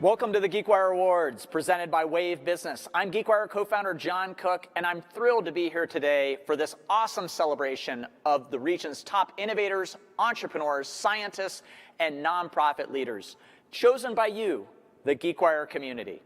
Welcome to the GeekWire Awards, presented by Wave Business. I'm GeekWire co-founder John Cook, and I'm thrilled to be here today for this awesome celebration of the region's top innovators, entrepreneurs, scientists, and nonprofit leaders, chosen by you, the GeekWire community.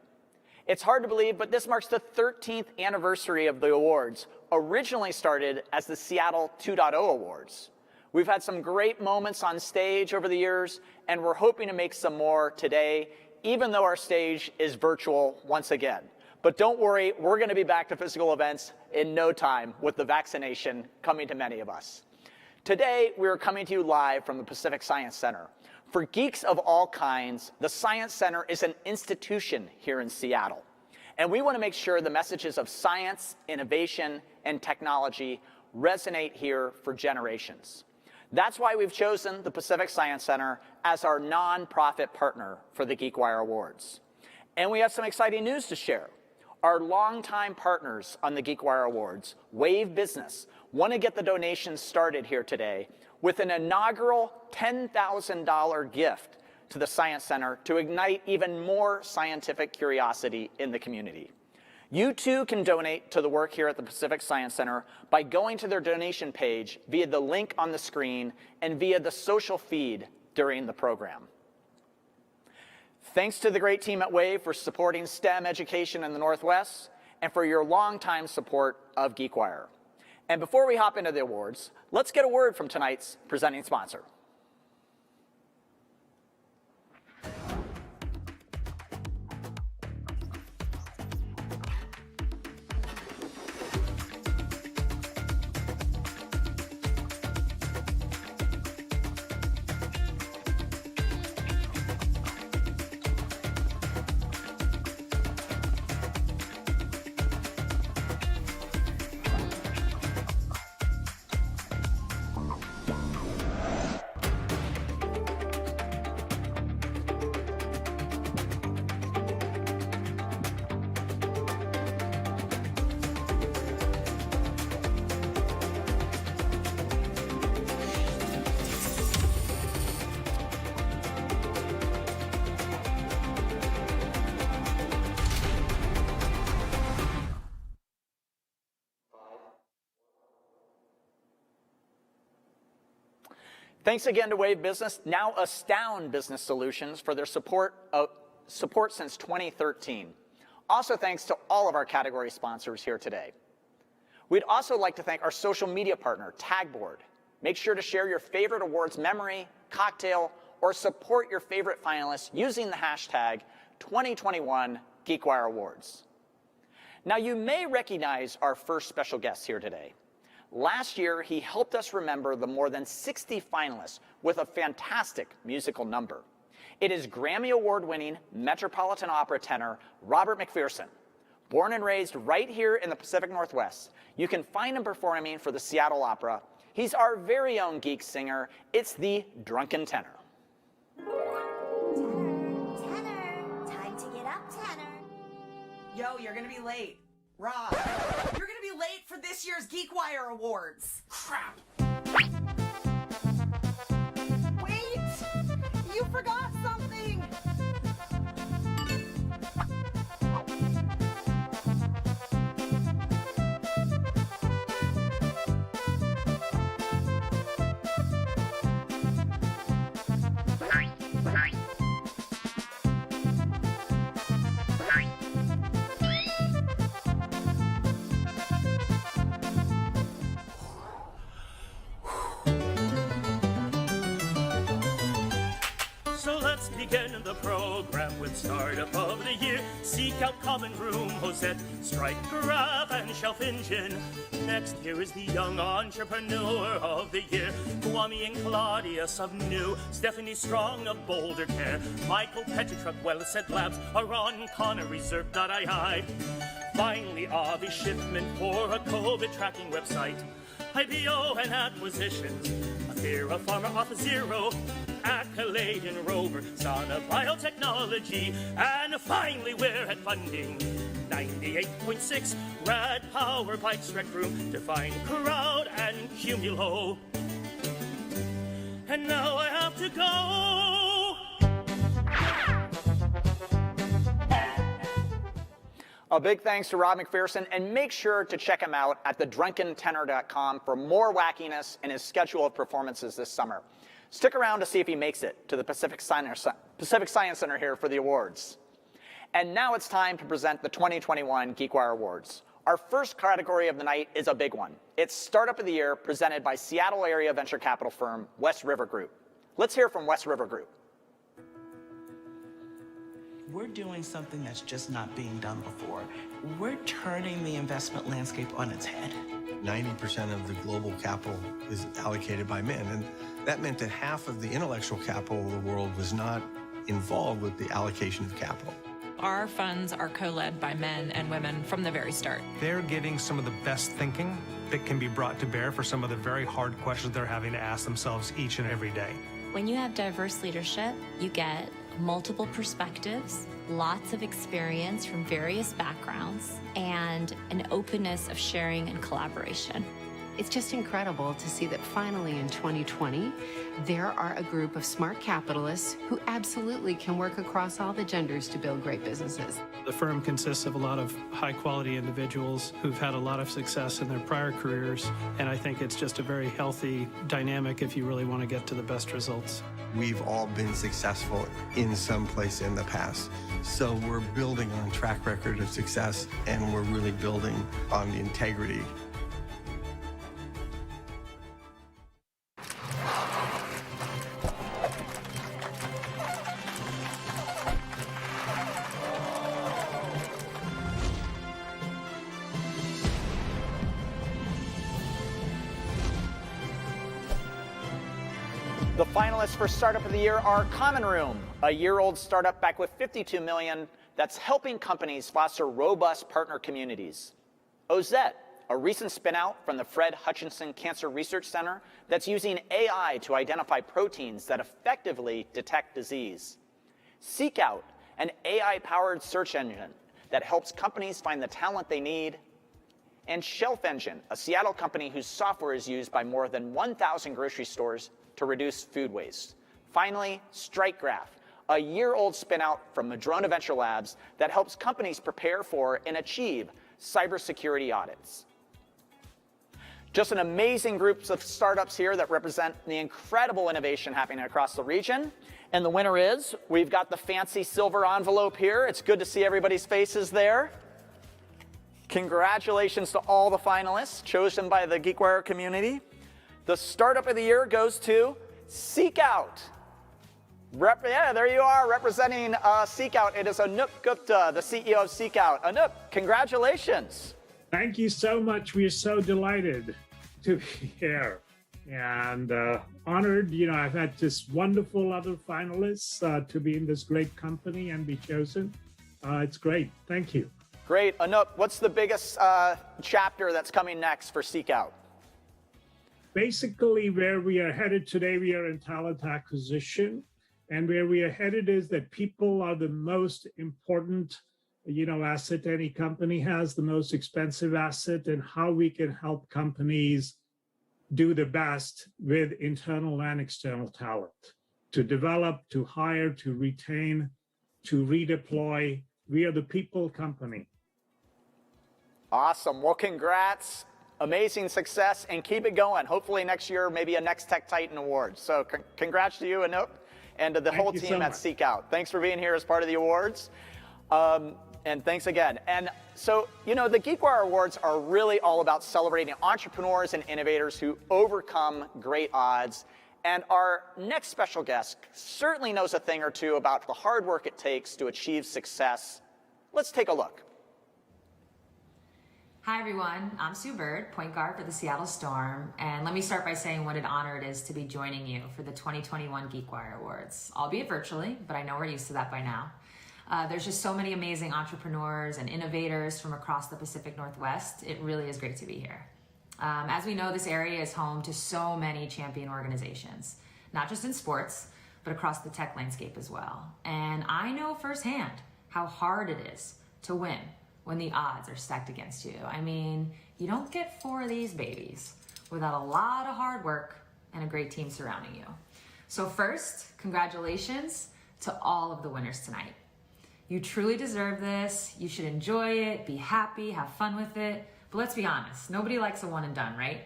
It's hard to believe, but this marks the 13th anniversary of the awards, originally started as the Seattle 2.0 Awards. We've had some great moments on stage over the years, and we're hoping to make some more today, even though our stage is virtual once again. But don't worry, we're going to be back to physical events in no time with the vaccination coming to many of us. Today, we're coming to you live from the Pacific Science Center. For geeks of all kinds, the Science Center is an institution here in Seattle. And we want to make sure the messages of science, innovation, and technology resonate here for generations. That's why we've chosen the Pacific Science Center as our nonprofit partner for the GeekWire Awards. And we have some exciting news to share. Our longtime partners on the GeekWire Awards, Wave Business, want to get the donations started here today with an inaugural $10,000 gift to the Science Center to ignite even more scientific curiosity in the community. You too can donate to the work here at the Pacific Science Center by going to their donation page via the link on the screen and via the social feed during the program. Thanks to the great team at Wave for supporting STEM education in the Northwest and for your longtime support of GeekWire. And before we hop into the awards, let's get a word from tonight's presenting sponsor. Thanks again to Wave Business, now Astound Business Solutions, for their support since 2013. Also thanks to all of our category sponsors here today. We'd also like to thank our social media partner, Tagboard. Make sure to share your favorite awards memory, cocktail, or support your favorite finalists using the hashtag 2021 GeekWire Awards. Now you may recognize our first special guest here today. Last year, he helped us remember the more than 60 finalists with a fantastic musical number. It is Grammy Award-winning Metropolitan Opera tenor Robert McPherson. Born and raised right here in the Pacific Northwest, you can find him performing for the Seattle Opera. He's our very own geek singer. It's the Drunken Tenor. Tenor, time to get up, tenor. Yo, you're gonna be late. Rob, you're gonna be late for this year's GeekWire Awards. Crap. Wait, you forgot something. Begin the program with startup of the year. Seek out common room, Hosette, strike, grab, and shelf engine. Next, here is the young entrepreneur of the year. Kwame and Claudius of New, Stephanie Strong of Boulder Care, Michael Petritruck, Well-Said Labs, Ron Connor, Reserve.ii. Finally, Avi Shipman for a COVID tracking website. IPO and acquisitions, Athera Pharma Off Zero, Accolade and Rover, Sana Biotechnology, and finally we're at funding. 98.6 Rad Power Bikes Rec Room, Define Crowd and Cumulo. And now I have to go. A big thanks to Rob McPherson, and make sure to check him out at thedrunkentenor.com for more wackiness in his schedule of performances this summer. Stick around to see if he makes it to the Pacific Science Center here for the awards. And now it's time to present the 2021 GeekWire Awards. Our first category of the night is a big one. It's Startup of the Year, presented by Seattle area venture capital firm West River Group. Let's hear from West River Group. We're doing something that's just not being done before. We're turning the investment landscape on its head. 90% of the global capital is allocated by men, and that meant that half of the intellectual capital of the world was not involved with the allocation of capital. Our funds are co-led by men and women from the very start. They're getting some of the best thinking that can be brought to bear for some of the very hard questions they're having to ask themselves each and every day. When you have diverse leadership, you get multiple perspectives, lots of experience from various backgrounds, and an openness of sharing and collaboration. It's just incredible to see that finally in 2020, there are a group of smart capitalists who absolutely can work across all the genders to build great businesses. The firm consists of a lot of high-quality individuals who've had a lot of success in their prior careers, and I think it's just a very healthy dynamic if you really want to get to the best results. We've all been successful in some place in the past, so we're building on a track record of success, and we're really building on the integrity. The finalists for Startup of the Year are Common Room, a year-old startup backed with $52 million that's helping companies foster robust partner communities. Ozette, a recent spin-out from the Fred Hutchinson Cancer Research Center that's using AI to identify proteins that effectively detect disease. Seek Out, an AI-powered search engine that helps companies find the talent they need. And Shelf Engine, a Seattle company whose software is used by more than 1,000 grocery stores to reduce food waste. Finally, StrikeGraph, a year-old spin-out from Madrona Venture Labs that helps companies prepare for and achieve cybersecurity audits. Just an amazing group of startups here that represent the incredible innovation happening across the region. And the winner is, we've got the fancy silver envelope here. It's good to see everybody's faces there. Congratulations to all the finalists chosen by the GeekWire community. The Startup of the Year goes to Seek Out. Yeah, there you are, representing Seek Out. It is Anup Gupta, the CEO of Seek Out. Anup, congratulations. Thank you so much. We are so delighted to be here and honored. You know, I've had just wonderful other finalists to be in this great company and be chosen. It's great. Thank you. Great. Anup, what's the biggest chapter that's coming next for Seek Out? Basically, where we are headed today, we are in talent acquisition. And where we are headed is that people are the most important, asset any company has, the most expensive asset, and how we can help companies do the best with internal and external talent to develop, to hire, to retain, to redeploy. We are the people company. Awesome. Well, congrats. Amazing success, and keep it going. Hopefully next year, maybe a Next Tech Titan Award. So congrats to you, Anup, and to the whole team at Seek Out. Thanks for being here as part of the awards. And thanks again. And so, the GeekWire Awards are really all about celebrating entrepreneurs and innovators who overcome great odds. And our next special guest certainly knows a thing or two about the hard work it takes to achieve success. Let's take a look. Hi everyone, I'm Sue Bird, point guard for the Seattle Storm, and let me start by saying what an honor it is to be joining you for the 2021 GeekWire Awards, albeit virtually, but I know we're used to that by now. There's just so many amazing entrepreneurs and innovators from across the Pacific Northwest. It really is great to be here. As we know, this area is home to so many champion organizations, not just in sports, but across the tech landscape as well. And I know firsthand how hard it is to win when the odds are stacked against you. I mean, you don't get 4 of these babies without a lot of hard work and a great team surrounding you. So first, congratulations to all of the winners tonight. You truly deserve this. You should enjoy it, be happy, have fun with it. But let's be honest, nobody likes a one and done, right?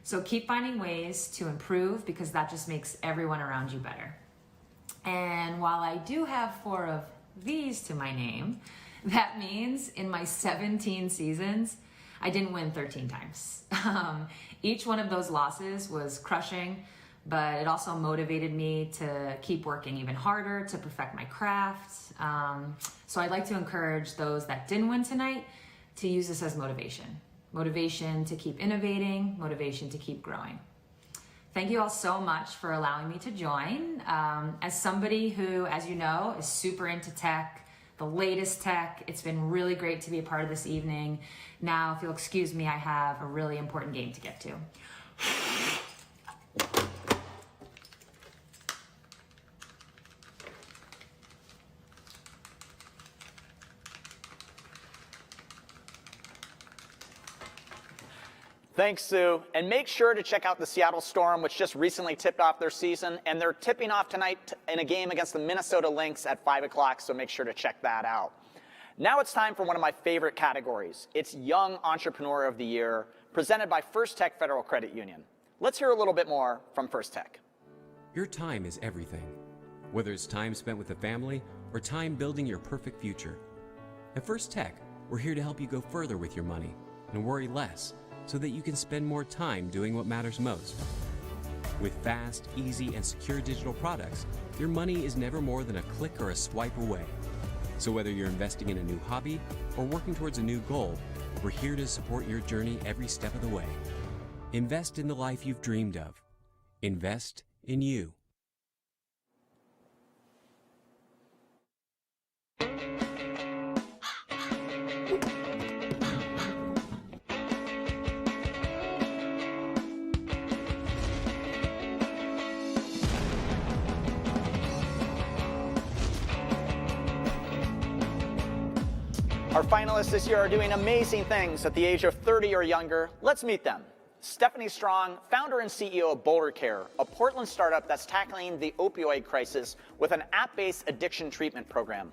So keep finding ways to improve because that just makes everyone around you better. And while I do have 4 of these to my name, that means in my 17 seasons, I didn't win 13 times. Each one of those losses was crushing, but it also motivated me to keep working even harder to perfect my craft. So I'd like to encourage those that didn't win tonight to use this as motivation. Motivation to keep innovating, motivation to keep growing. Thank you all so much for allowing me to join. As somebody who, as you know, is super into tech, the latest tech, it's been really great to be a part of this evening. Now, if you'll excuse me, I have a really important game to get to. Thanks, Sue. And make sure to check out the Seattle Storm, which just recently tipped off their season. And they're tipping off tonight in a game against the Minnesota Lynx at 5 o'clock, so make sure to check that out. Now it's time for one of my favorite categories. It's Young Entrepreneur of the Year, presented by First Tech Federal Credit Union. Let's hear a little bit more from First Tech. Your time is everything, whether it's time spent with the family or time building your perfect future. At First Tech, we're here to help you go further with your money and worry less, so that you can spend more time doing what matters most. With fast, easy, and secure digital products, your money is never more than a click or a swipe away. So whether you're investing in a new hobby or working towards a new goal, we're here to support your journey every step of the way. Invest in the life you've dreamed of. Invest in you. Our finalists this year are doing amazing things at the age of 30 or younger. Let's meet them. Stephanie Strong, founder and CEO of Boulder Care, a Portland startup that's tackling the opioid crisis with an app-based addiction treatment program.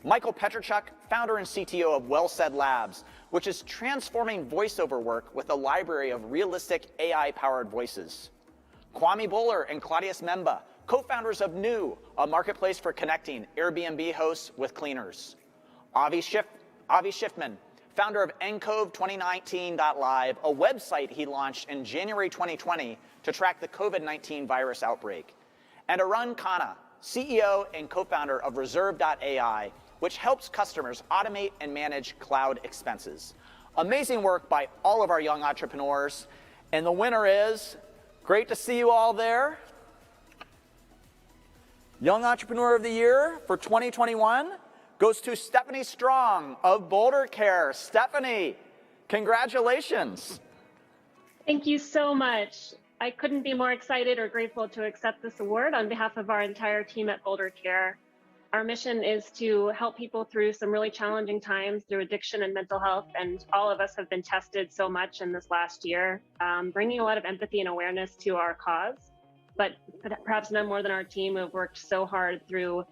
Michael Petrachuk, founder and CTO of Well Said Labs, which is transforming voiceover work with a library of realistic AI-powered voices. Kwame Bowler and Claudius Memba, co-founders of New, a marketplace for connecting Airbnb hosts with cleaners. Avi Schiffman, founder of Encove2019.live, a website he launched in January 2020 to track the COVID-19 virus outbreak. And Arun Khanna, CEO and co-founder of Reserve.ai, which helps customers automate and manage cloud expenses. Amazing work by all of our young entrepreneurs. And the winner is, great to see you all there. Young Entrepreneur of the Year for 2021 goes to Stephanie Strong of Boulder Care. Stephanie, congratulations. Thank you so much. I couldn't be more excited or grateful to accept this award on behalf of our entire team at Boulder Care. Our mission is to help people through some really challenging times through addiction and mental health, and all of us have been tested so much in this last year, bringing a lot of empathy and awareness to our cause, but perhaps none more than our team who have worked so hard through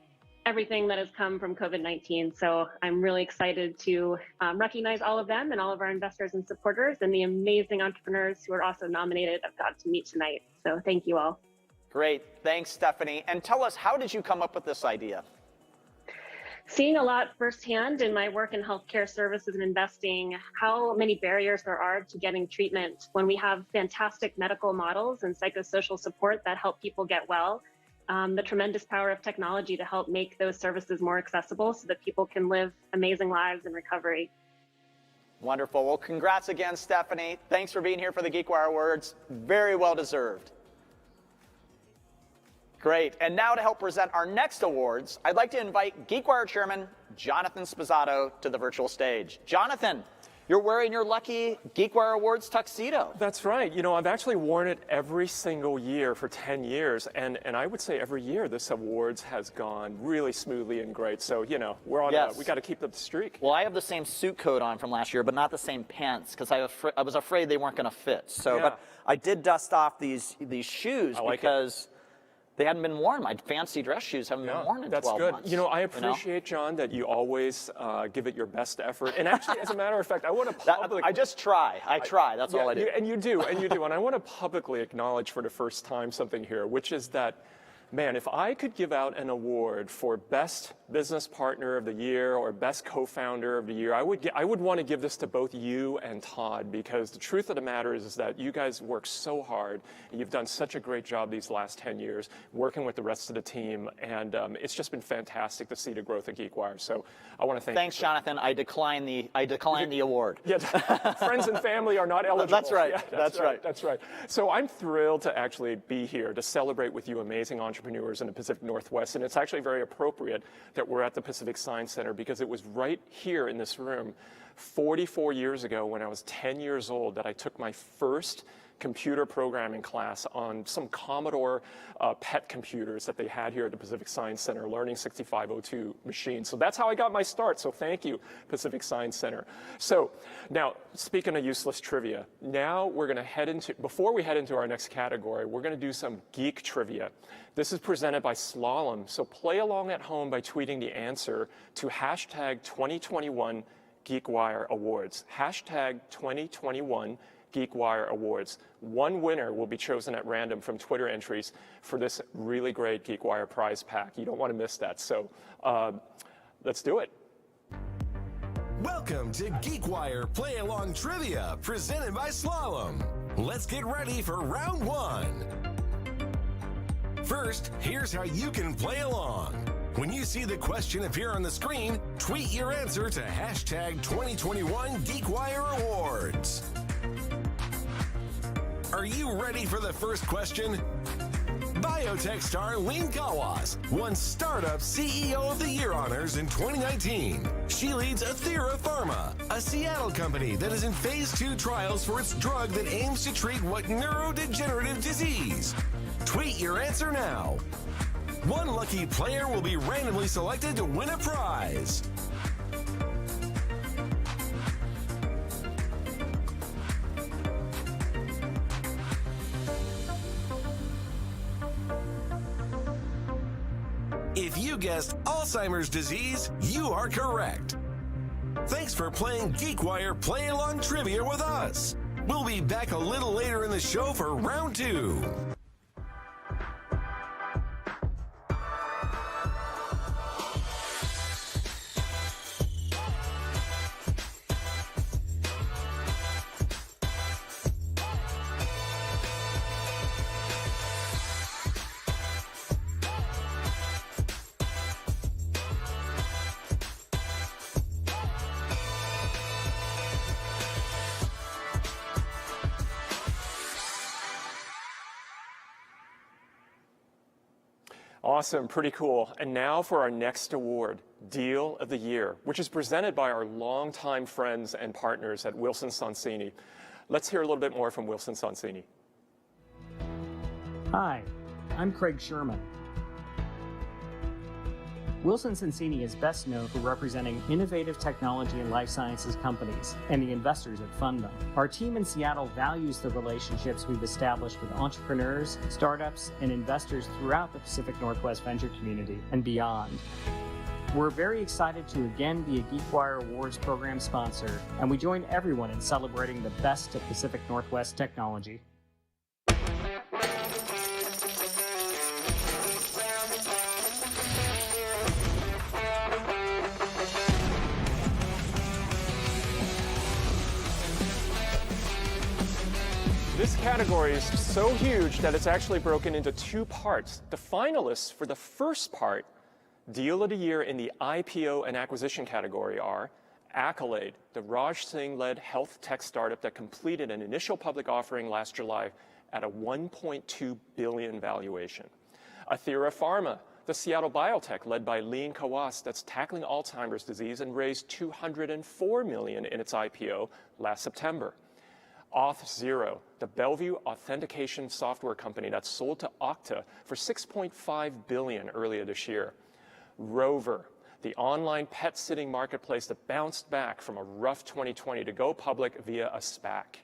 everything that has come from COVID-19. So I'm really excited to recognize all of them and all of our investors and supporters and the amazing entrepreneurs who are also nominated I've got to meet tonight. So thank you all. Great, thanks Stephanie. And tell us, how did you come up with this idea? Seeing a lot firsthand in my work in healthcare services and investing, how many barriers there are to getting treatment when we have fantastic medical models and psychosocial support that help people get well. The tremendous power of technology to help make those services more accessible so that people can live amazing lives in recovery. Wonderful. Well, congrats again, Stephanie. Thanks for being here for the GeekWire Awards. Very well deserved. Great. And now to help present our next awards, I'd like to invite GeekWire Chairman Jonathan Sposato to the virtual stage. Jonathan, you're wearing your lucky GeekWire Awards tuxedo. That's right. You know, I've actually worn it every single year for 10 years. And I would say every year this awards has gone really smoothly and great. So, you know, we're on we got to keep up the streak. Well, I have the same suit coat on from last year, but not the same pants because I was afraid they weren't going to fit. So, but I did dust off these shoes because They hadn't been worn. My fancy dress shoes haven't been worn in 12 months. That's good. You know, I appreciate, John, that you always give it your best effort. And actually, as a matter of fact, I want to publicly... I just try. I try. That's all I do. And you do. And I want to publicly acknowledge for the first time something here, which is that, man, if I could give out an award for Best Business Partner of the Year or Best Co-Founder of the Year, I would want to give this to both you and Todd, because the truth of the matter is that you guys work so hard, and you've done such a great job these last 10 years working with the rest of the team, and it's just been fantastic to see the growth of GeekWire. So I want to thank you. Thanks, Jonathan. I decline the award. Yeah, friends and family are not eligible. That's right. Yeah, that's right. So I'm thrilled to actually be here to celebrate with you amazing entrepreneurs in the Pacific Northwest, and it's actually very appropriate that we're at the Pacific Science Center, because it was right here in this room 44 years ago, when I was 10 years old, that I took my first computer programming class on some Commodore PET computers that they had here at the Pacific Science Center, Learning 6502 machine. So that's how I got my start. So thank you, Pacific Science Center. So now, speaking of useless trivia, now we're going to head into, before we head into our next category, we're going to do some geek trivia. This is presented by Slalom. So play along at home by tweeting the answer to hashtag 2021 GeekWire Awards. Hashtag 2021 GeekWire Awards. One winner will be chosen at random from Twitter entries for this really great GeekWire prize pack. You don't want to miss that. So let's do it. Welcome to GeekWire Play Along Trivia, presented by Slalom. Let's get ready for round one. First, here's how you can play along. When you see the question appear on the screen, tweet your answer to hashtag 2021 GeekWire Awards. Are you ready for the first question? Biotech star Rainn Wilson won Startup CEO of the Year honors in 2019. She leads Athira Pharma, a Seattle company that is in phase 2 trials for its drug that aims to treat what neurodegenerative disease? Tweet your answer now. One lucky player will be randomly selected to win a prize. If you guessed Alzheimer's disease, you are correct. Thanks for playing GeekWire Play Along Trivia with us. We'll be back a little later in the show for round 2. Awesome, pretty cool. And now for our next award, Deal of the Year, which is presented by our longtime friends and partners at Wilson Sonsini. Let's hear a little bit more from Wilson Sonsini. Hi, I'm Craig Sherman. Wilson Sonsini is best known for representing innovative technology and life sciences companies and the investors that fund them. Our team in Seattle values the relationships we've established with entrepreneurs, startups, and investors throughout the Pacific Northwest venture community and beyond. We're very excited to again be a GeekWire Awards program sponsor, and we join everyone in celebrating the best of Pacific Northwest technology. This category is so huge that it's actually broken into 2 parts. The finalists for the first part, Deal of the Year in the IPO and acquisition category, are Accolade, the Raj Singh-led health tech startup that completed an initial public offering last July at a $1.2 billion valuation. Athira Pharma, the Seattle biotech led by Rainn Wilson that's tackling Alzheimer's disease and raised $204 million in its IPO last September. Auth0, the Bellevue authentication software company that sold to Okta for $6.5 billion earlier this year. Rover, the online pet sitting marketplace that bounced back from a rough 2020 to go public via a SPAC.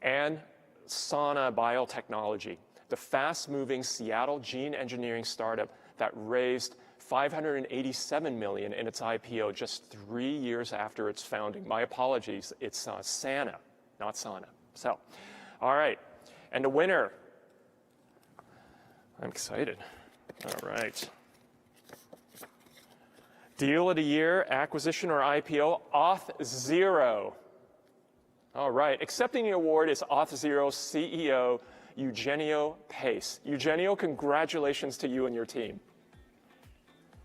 And Sana Biotechnology, the fast-moving Seattle gene engineering startup that raised $587 million in its IPO just 3 years after its founding. My apologies, it's Sana, not Sana. So, all right, and the winner, I'm excited. All right. Deal of the year, acquisition or IPO, Auth0. All right, accepting the award is Auth0 CEO Eugenio Pace. Eugenio, congratulations to you and your team.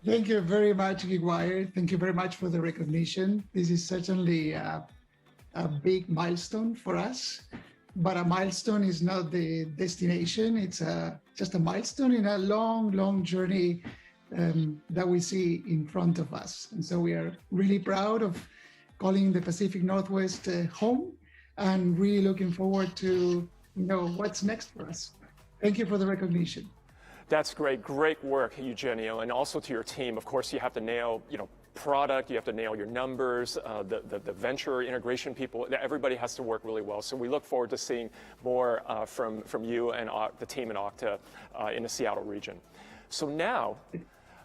Thank you very much, GeekWire. Thank you very much for the recognition. This is certainly a big milestone for us, but a milestone is not the destination. It's just a milestone in a long, long journey that we see in front of us. And so we are really proud of calling the Pacific Northwest home and really looking forward to what's next for us. Thank you for the recognition. That's great. Great work, Eugenio, and also to your team. Of course, you have to nail, product. You have to nail your numbers. The venture integration people. Everybody has to work really well. So we look forward to seeing more from you and the team in Okta in the Seattle region. So now,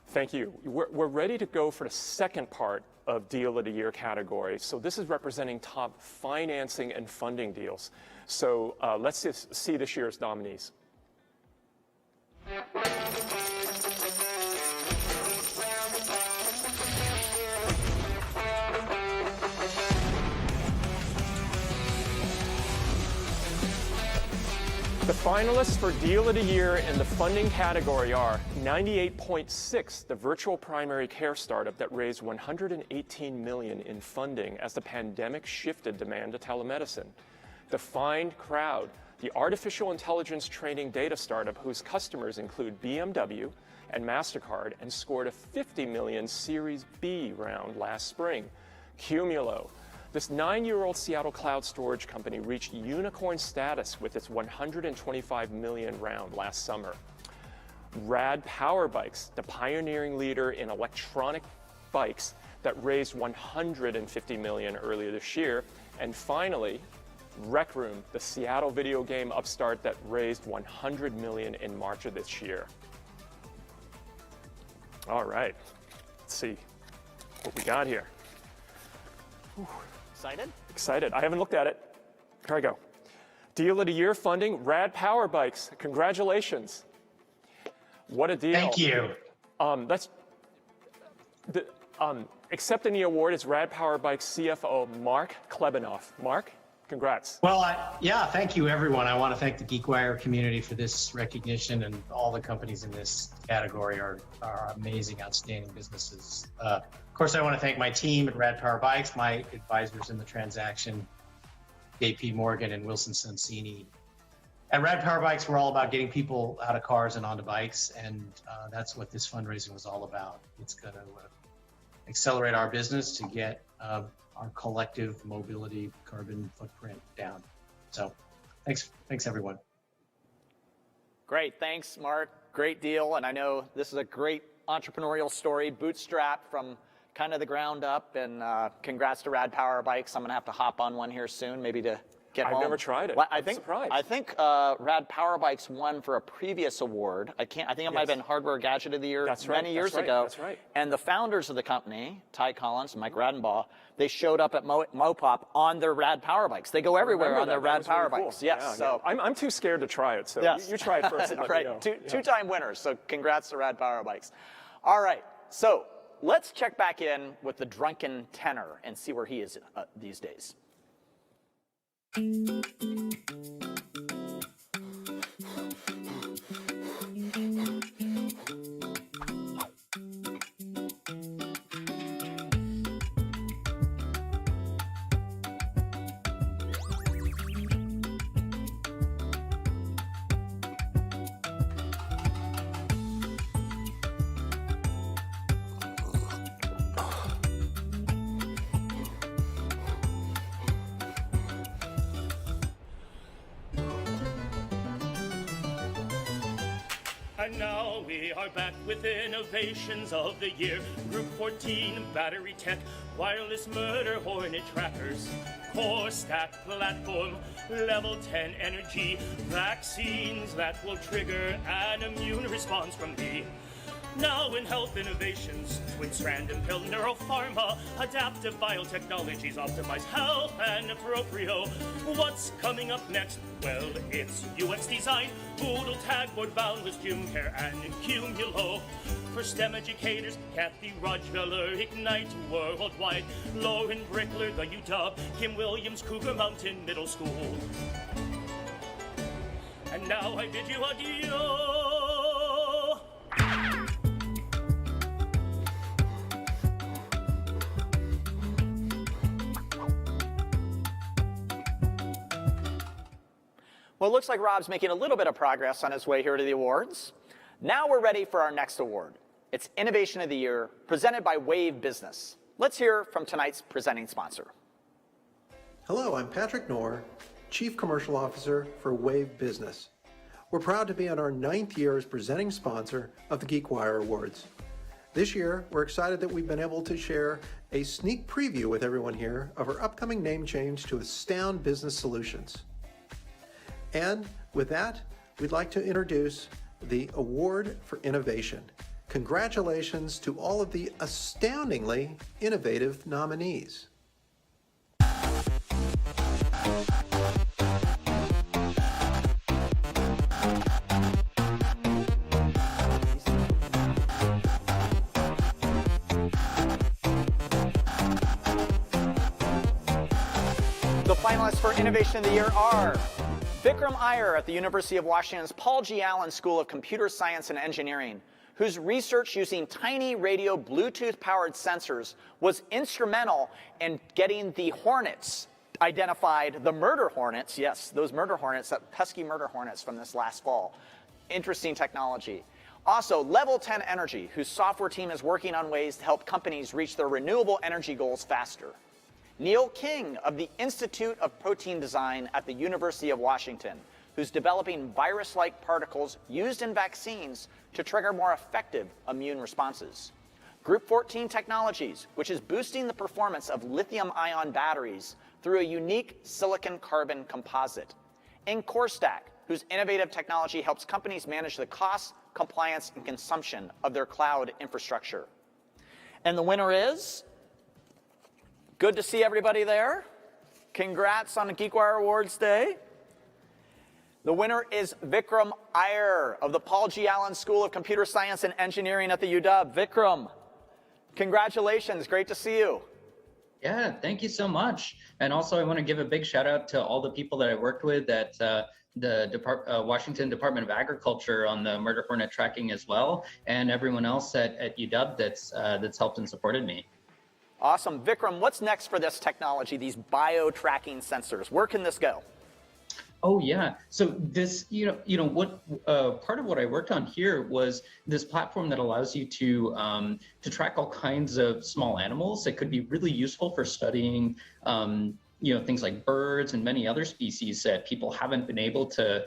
thank you. We're ready to go for the second part of Deal of the Year category. So this is representing top financing and funding deals. So let's just see this year's nominees. The finalists for Deal of the Year in the funding category are 98.6, the virtual primary care startup that raised $118 million in funding as the pandemic shifted demand to telemedicine. The Find Crowd, the artificial intelligence training data startup whose customers include BMW and MasterCard and scored a $50 million Series B round last spring. Cumulo, this 9-year-old Seattle cloud storage company reached unicorn status with its $125 million round last summer. Rad Power Bikes, the pioneering leader in electronic bikes that raised $150 million earlier this year. And finally, Rec Room, the Seattle video game upstart that raised $100 million in March of this year. All right, let's see what we got here. Whew. Excited? Excited. I haven't looked at it. Here I go. Deal of the Year funding, Rad Power Bikes. Congratulations. What a deal. Thank you. Accepting the award is Rad Power Bikes CFO Mark Klebanoff. Mark, congrats. Well, thank you, everyone. I want to thank the GeekWire community for this recognition, and all the companies in this category are amazing, outstanding businesses. Of course, I want to thank my team at Rad Power Bikes, my advisors in the transaction, JP Morgan and Wilson Sonsini. At Rad Power Bikes, we're all about getting people out of cars and onto bikes, and that's what this fundraising was all about. It's going to accelerate our business to get our collective mobility carbon footprint down. So thanks everyone. Great, thanks Mark, great deal. And I know this is a great entrepreneurial story, bootstrap from kind of the ground up, and congrats to Rad Power Bikes. I'm gonna have to hop on one here soon, maybe to get home. I've never tried it. Well, I'm surprised. I think Rad Power Bikes won for a previous award. I think it might have been Hardware Gadget of the Year many years ago. That's right. And the founders of the company, Ty Collins and Mike Radenbaugh, they showed up at Mopop on their Rad Power Bikes. They go everywhere on their Rad Power Bikes. Yes. Yeah, so I'm too scared to try it. So yes. you try it first. Right. Two-time winners. So congrats to Rad Power Bikes. All right. So let's check back in with the drunken tenor and see where he is these days. And now we are back with innovations of the year. Group 14, battery tech, wireless murder hornet trackers, core stack platform, level 10 energy, vaccines that will trigger an immune response from thee. Now in health innovations, twin strand and pill neuropharma, adaptive biotechnologies, optimize health and proprio. What's coming up next? Well, it's UX design, Boodle, Tagboard, Boundless, Gym Care, and Cumulo. For STEM educators, Kathy Rodgeveller, Ignite Worldwide, Lauren Brickler, the UW, Kim Williams, Cougar Mountain Middle School. And now I bid you adieu. Well, it looks like Rob's making a little bit of progress on his way here to the awards. Now we're ready for our next award. It's Innovation of the Year, presented by Wave Business. Let's hear from tonight's presenting sponsor. Hello, I'm Patrick Knorr, Chief Commercial Officer for Wave Business. We're proud to be on our 9th year as presenting sponsor of the GeekWire Awards. This year, we're excited that we've been able to share a sneak preview with everyone here of our upcoming name change to Astound Business Solutions. And with that, we'd like to introduce the Award for Innovation. Congratulations to all of the astoundingly innovative nominees. The finalists for Innovation of the Year are Vikram Iyer at the University of Washington's Paul G. Allen School of Computer Science and Engineering, whose research using tiny radio Bluetooth-powered sensors was instrumental in getting the hornets identified, the murder hornets, yes, those murder hornets, that pesky murder hornets from this last fall. Interesting technology. Also, Level 10 Energy, whose software team is working on ways to help companies reach their renewable energy goals faster. Neil King of the Institute of Protein Design at the University of Washington, who's developing virus-like particles used in vaccines to trigger more effective immune responses. Group 14 Technologies, which is boosting the performance of lithium-ion batteries through a unique silicon-carbon composite. And CoreStack, whose innovative technology helps companies manage the cost, compliance, and consumption of their cloud infrastructure. And the winner is... Good to see everybody there. Congrats on the GeekWire Awards Day. The winner is Vikram Iyer of the Paul G. Allen School of Computer Science and Engineering at the UW. Vikram, congratulations. Great to see you. Yeah, thank you so much. And also I want to give a big shout out to all the people that I worked with at the Washington Department of Agriculture on the murder hornet tracking as well, and everyone else at UW that's helped and supported me. Awesome. Vikram, what's next for this technology, these bio-tracking sensors? Where can this go? Oh yeah. So this, what part of what I worked on here was this platform that allows you to track all kinds of small animals. It could be really useful for studying, things like birds and many other species that people haven't been able to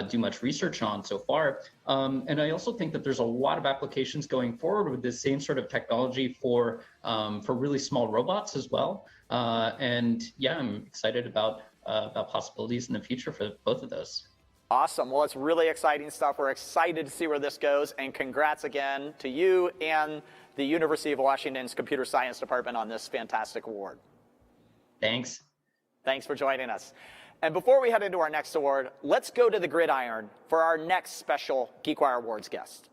do much research on so far. And I also think that there's a lot of applications going forward with this same sort of technology for really small robots as well. And yeah, I'm excited about possibilities in the future for both of those. Awesome. Well, it's really exciting stuff. We're excited to see where this goes. And congrats again to you and the University of Washington's Computer Science Department on this fantastic award. Thanks. Thanks for joining us. And before we head into our next award, let's go to the gridiron for our next special GeekWire Awards guest.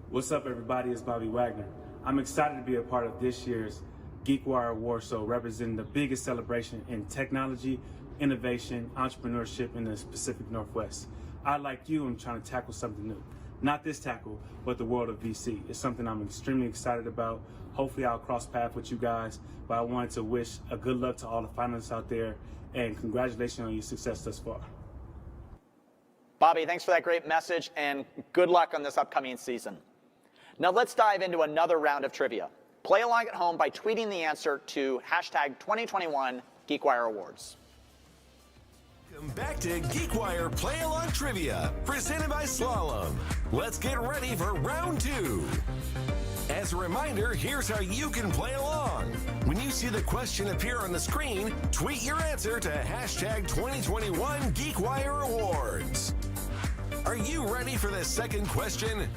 What's up, everybody? It's Bobby Wagner. I'm excited to be a part of this year's GeekWire Awards show, representing the biggest celebration in technology, innovation, entrepreneurship in the Pacific Northwest. I, like you, am trying to tackle something new. Not this tackle, but the world of VC. It's something I'm extremely excited about. Hopefully I'll cross paths with you guys, but I wanted to wish a good luck to all the finalists out there, and congratulations on your success thus far. Bobby, thanks for that great message, and good luck on this upcoming season. Now let's dive into another round of trivia. Play along at home by tweeting the answer to #2021 GeekWire Awards. Welcome back to GeekWire Play Along Trivia, presented by Slalom. Let's get ready for round 2. As a reminder, here's how you can play along. When you see the question appear on the screen, tweet your answer to hashtag 2021 GeekWire Awards. Are you ready for the second question?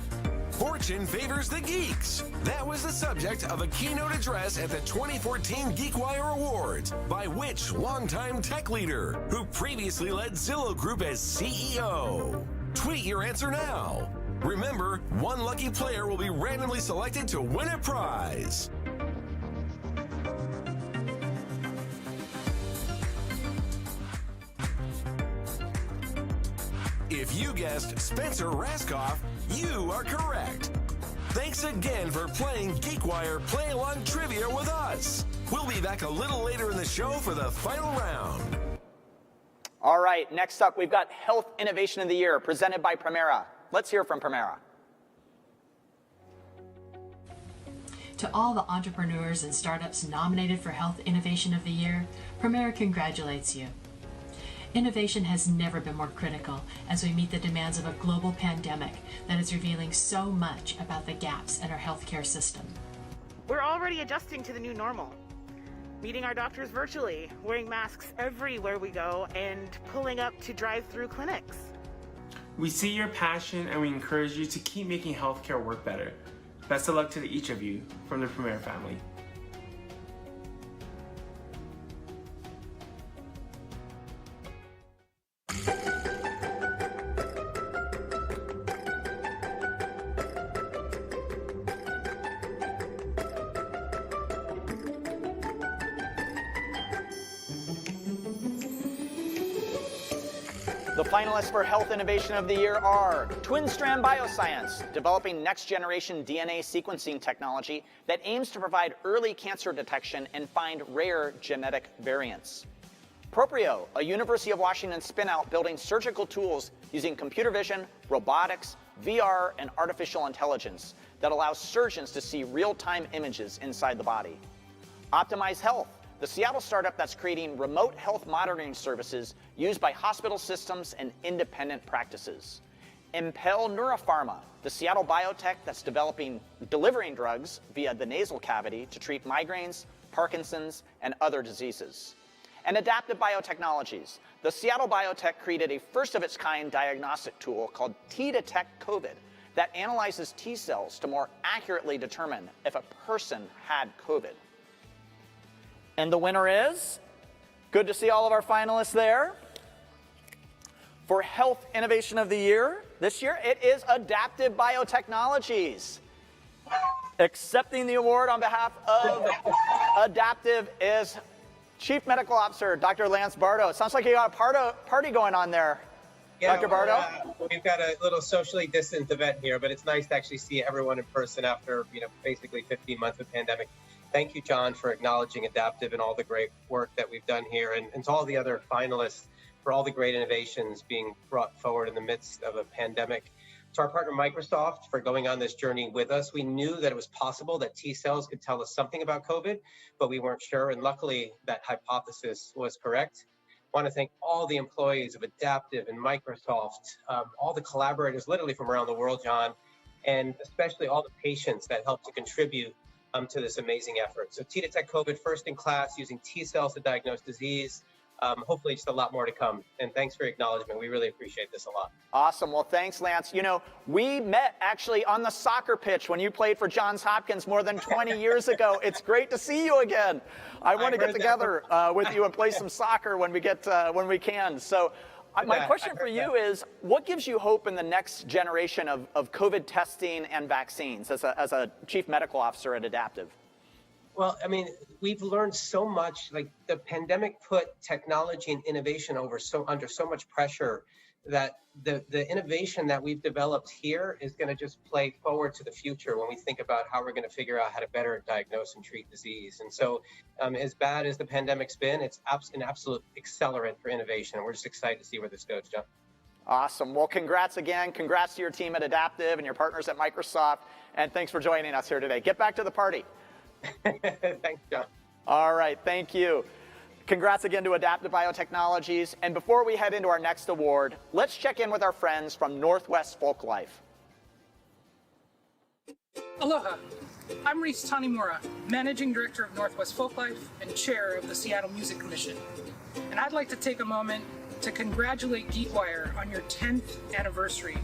Fortune favors the geeks. That was the subject of a keynote address at the 2014 GeekWire Awards by which longtime tech leader who previously led Zillow Group as CEO? Tweet your answer now. Remember, one lucky player will be randomly selected to win a prize. If you guessed Spencer Raskoff, you are correct. Thanks again for playing GeekWire Play Along Trivia with us. We'll be back a little later in the show for the final round. All right, next up, we've got Health Innovation of the Year, presented by Premera. Let's hear from Premera. To all the entrepreneurs and startups nominated for Health Innovation of the Year, Premera congratulates you. Innovation has never been more critical as we meet the demands of a global pandemic that is revealing so much about the gaps in our healthcare system. We're already adjusting to the new normal, meeting our doctors virtually, wearing masks everywhere we go, and pulling up to drive-through clinics. We see your passion and we encourage you to keep making healthcare work better. Best of luck to each of you from the Premera family. The finalists for Health Innovation of the Year are Twin Strand Bioscience, developing next-generation DNA sequencing technology that aims to provide early cancer detection and find rare genetic variants. Proprio, a University of Washington spin-out building surgical tools using computer vision, robotics, VR, and artificial intelligence that allows surgeons to see real-time images inside the body. Optimize Health, the Seattle startup that's creating remote health monitoring services used by hospital systems and independent practices. Impel Neuropharma, the Seattle biotech that's delivering drugs via the nasal cavity to treat migraines, Parkinson's, and other diseases. And Adaptive Biotechnologies, the Seattle biotech created a first-of-its-kind diagnostic tool called T-Detect COVID that analyzes T cells to more accurately determine if a person had COVID. And the winner is, good to see all of our finalists there. For Health Innovation of the Year, this year it is Adaptive Biotechnologies. Accepting the award on behalf of Adaptive is Chief Medical Officer, Dr. Lance Bardo. It sounds like you got a party going on there, yeah, Dr. Bardo. We've got a little socially distant event here, but it's nice to actually see everyone in person after, basically 15 months of pandemic. Thank you, John, for acknowledging Adaptive and all the great work that we've done here, and to all the other finalists for all the great innovations being brought forward in the midst of a pandemic. To our partner Microsoft for going on this journey with us. We knew that it was possible that T cells could tell us something about COVID, but we weren't sure, and luckily that hypothesis was correct. I want to thank all the employees of Adaptive and Microsoft, all the collaborators literally from around the world, John, and especially all the patients that helped to contribute to this amazing effort. So T-Detect COVID, first in class, using T cells to diagnose disease. Hopefully just a lot more to come. And thanks for your acknowledgement. We really appreciate this a lot. Awesome. Well, thanks, Lance. We met actually on the soccer pitch when you played for Johns Hopkins more than 20 years ago. It's great to see you again. I want to get together with you and play some soccer when we can. So my question for you is, what gives you hope in the next generation of COVID testing and vaccines as a chief medical officer at Adaptive? Well, we've learned so much. Like, the pandemic put technology and innovation under so much pressure that the innovation that we've developed here is going to just play forward to the future when we think about how we're going to figure out how to better diagnose and treat disease. And so as bad as the pandemic's been, it's an absolute accelerant for innovation. And we're just excited to see where this goes, John. Awesome. Well, congrats again. Congrats to your team at Adaptive and your partners at Microsoft. And thanks for joining us here today. Get back to the party. Thanks, John. All right. Thank you. Congrats again to Adaptive Biotechnologies. And before we head into our next award, let's check in with our friends from Northwest Folklife. Aloha. I'm Reese Tanimura, Managing Director of Northwest Folklife and Chair of the Seattle Music Commission. And I'd like to take a moment to congratulate GeekWire on your 10th anniversary.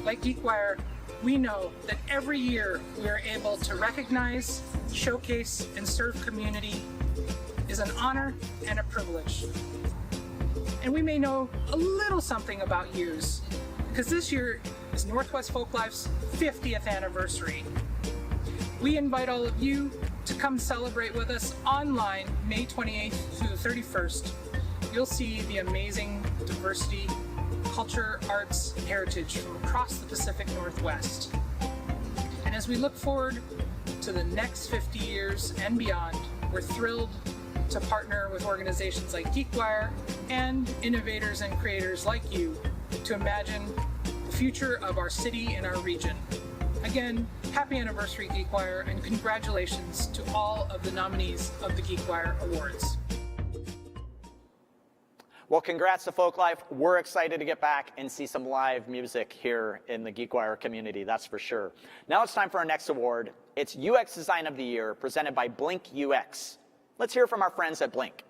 Like GeekWire, we know that every year we are able to recognize, showcase, and serve community is an honor and a privilege. And we may know a little something about yous, because this year is Northwest Folklife's 50th anniversary. We invite all of you to come celebrate with us online May 28th through the 31st. You'll see the amazing diversity, culture, arts, and heritage from across the Pacific Northwest. And as we look forward to the next 50 years and beyond, we're thrilled to partner with organizations like GeekWire and innovators and creators like you to imagine the future of our city and our region. Again, happy anniversary, GeekWire, and congratulations to all of the nominees of the GeekWire Awards. Well, congrats to Folklife. We're excited to get back and see some live music here in the GeekWire community, that's for sure. Now it's time for our next award. It's UX Design of the Year, presented by Blink UX. Let's hear from our friends at Blink.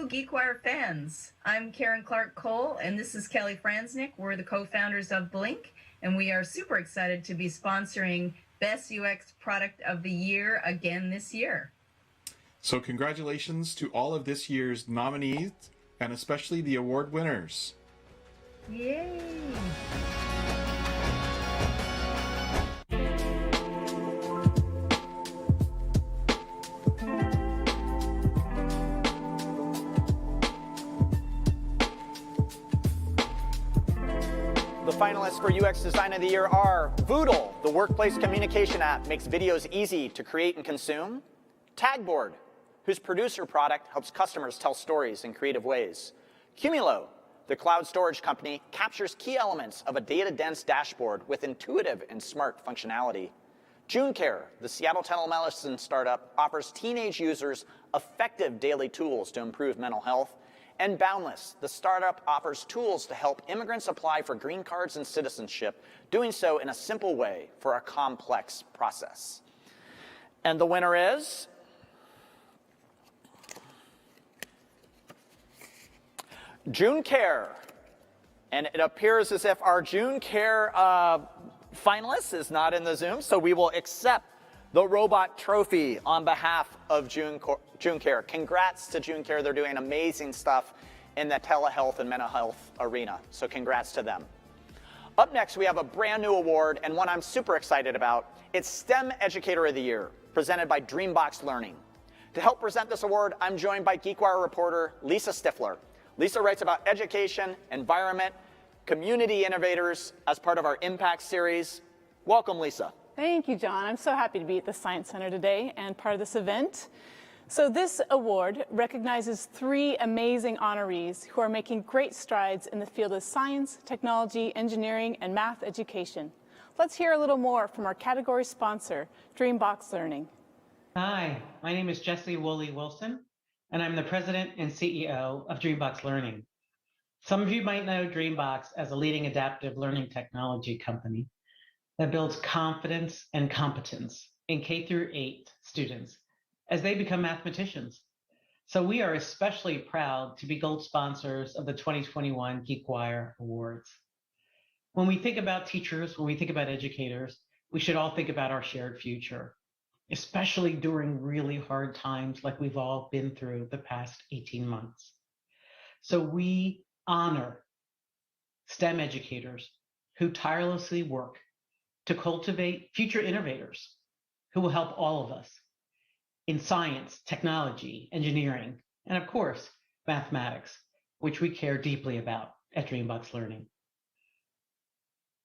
GeekWire fans. I'm Karen Clark Cole, and this is Kelly Franznick. We're the co-founders of Blink, and we are super excited to be sponsoring Best UX Product of the Year again this year. So congratulations to all of this year's nominees, and especially the award winners. Yay! The finalists for UX Design of the Year are Voodle, the workplace communication app, makes videos easy to create and consume. Tagboard, whose producer product helps customers tell stories in creative ways. Cumulo, the cloud storage company, captures key elements of a data-dense dashboard with intuitive and smart functionality. JuneCare, the Seattle telemedicine startup, offers teenage users effective daily tools to improve mental health. And Boundless, the startup, offers tools to help immigrants apply for green cards and citizenship, doing so in a simple way for a complex process. And the winner is JuneCare. And it appears as if our JuneCare finalist is not in the Zoom, so we will accept the robot trophy on behalf of JuneCare. Congrats to JuneCare. They're doing amazing stuff in the telehealth and mental health arena. So congrats to them. Up next, we have a brand new award and one I'm super excited about. It's STEM Educator of the Year, presented by Dreambox Learning. To help present this award, I'm joined by GeekWire reporter Lisa Stifler. Lisa writes about education, environment, community innovators as part of our Impact series. Welcome, Lisa. Thank you, John. I'm so happy to be at the Science Center today and part of this event. So this award recognizes 3 amazing honorees who are making great strides in the field of science, technology, engineering, and math education. Let's hear a little more from our category sponsor, Dreambox Learning. Hi, my name is Jesse Woolley Wilson, and I'm the president and CEO of Dreambox Learning. Some of you might know Dreambox as a leading adaptive learning technology company that builds confidence and competence in K-8 students as they become mathematicians. So we are especially proud to be gold sponsors of the 2021 GeekWire Awards. When we think about teachers, when we think about educators, we should all think about our shared future, especially during really hard times like we've all been through the past 18 months. So we honor STEM educators who tirelessly work to cultivate future innovators who will help all of us in science, technology, engineering, and of course, mathematics, which we care deeply about at Dreambox Learning.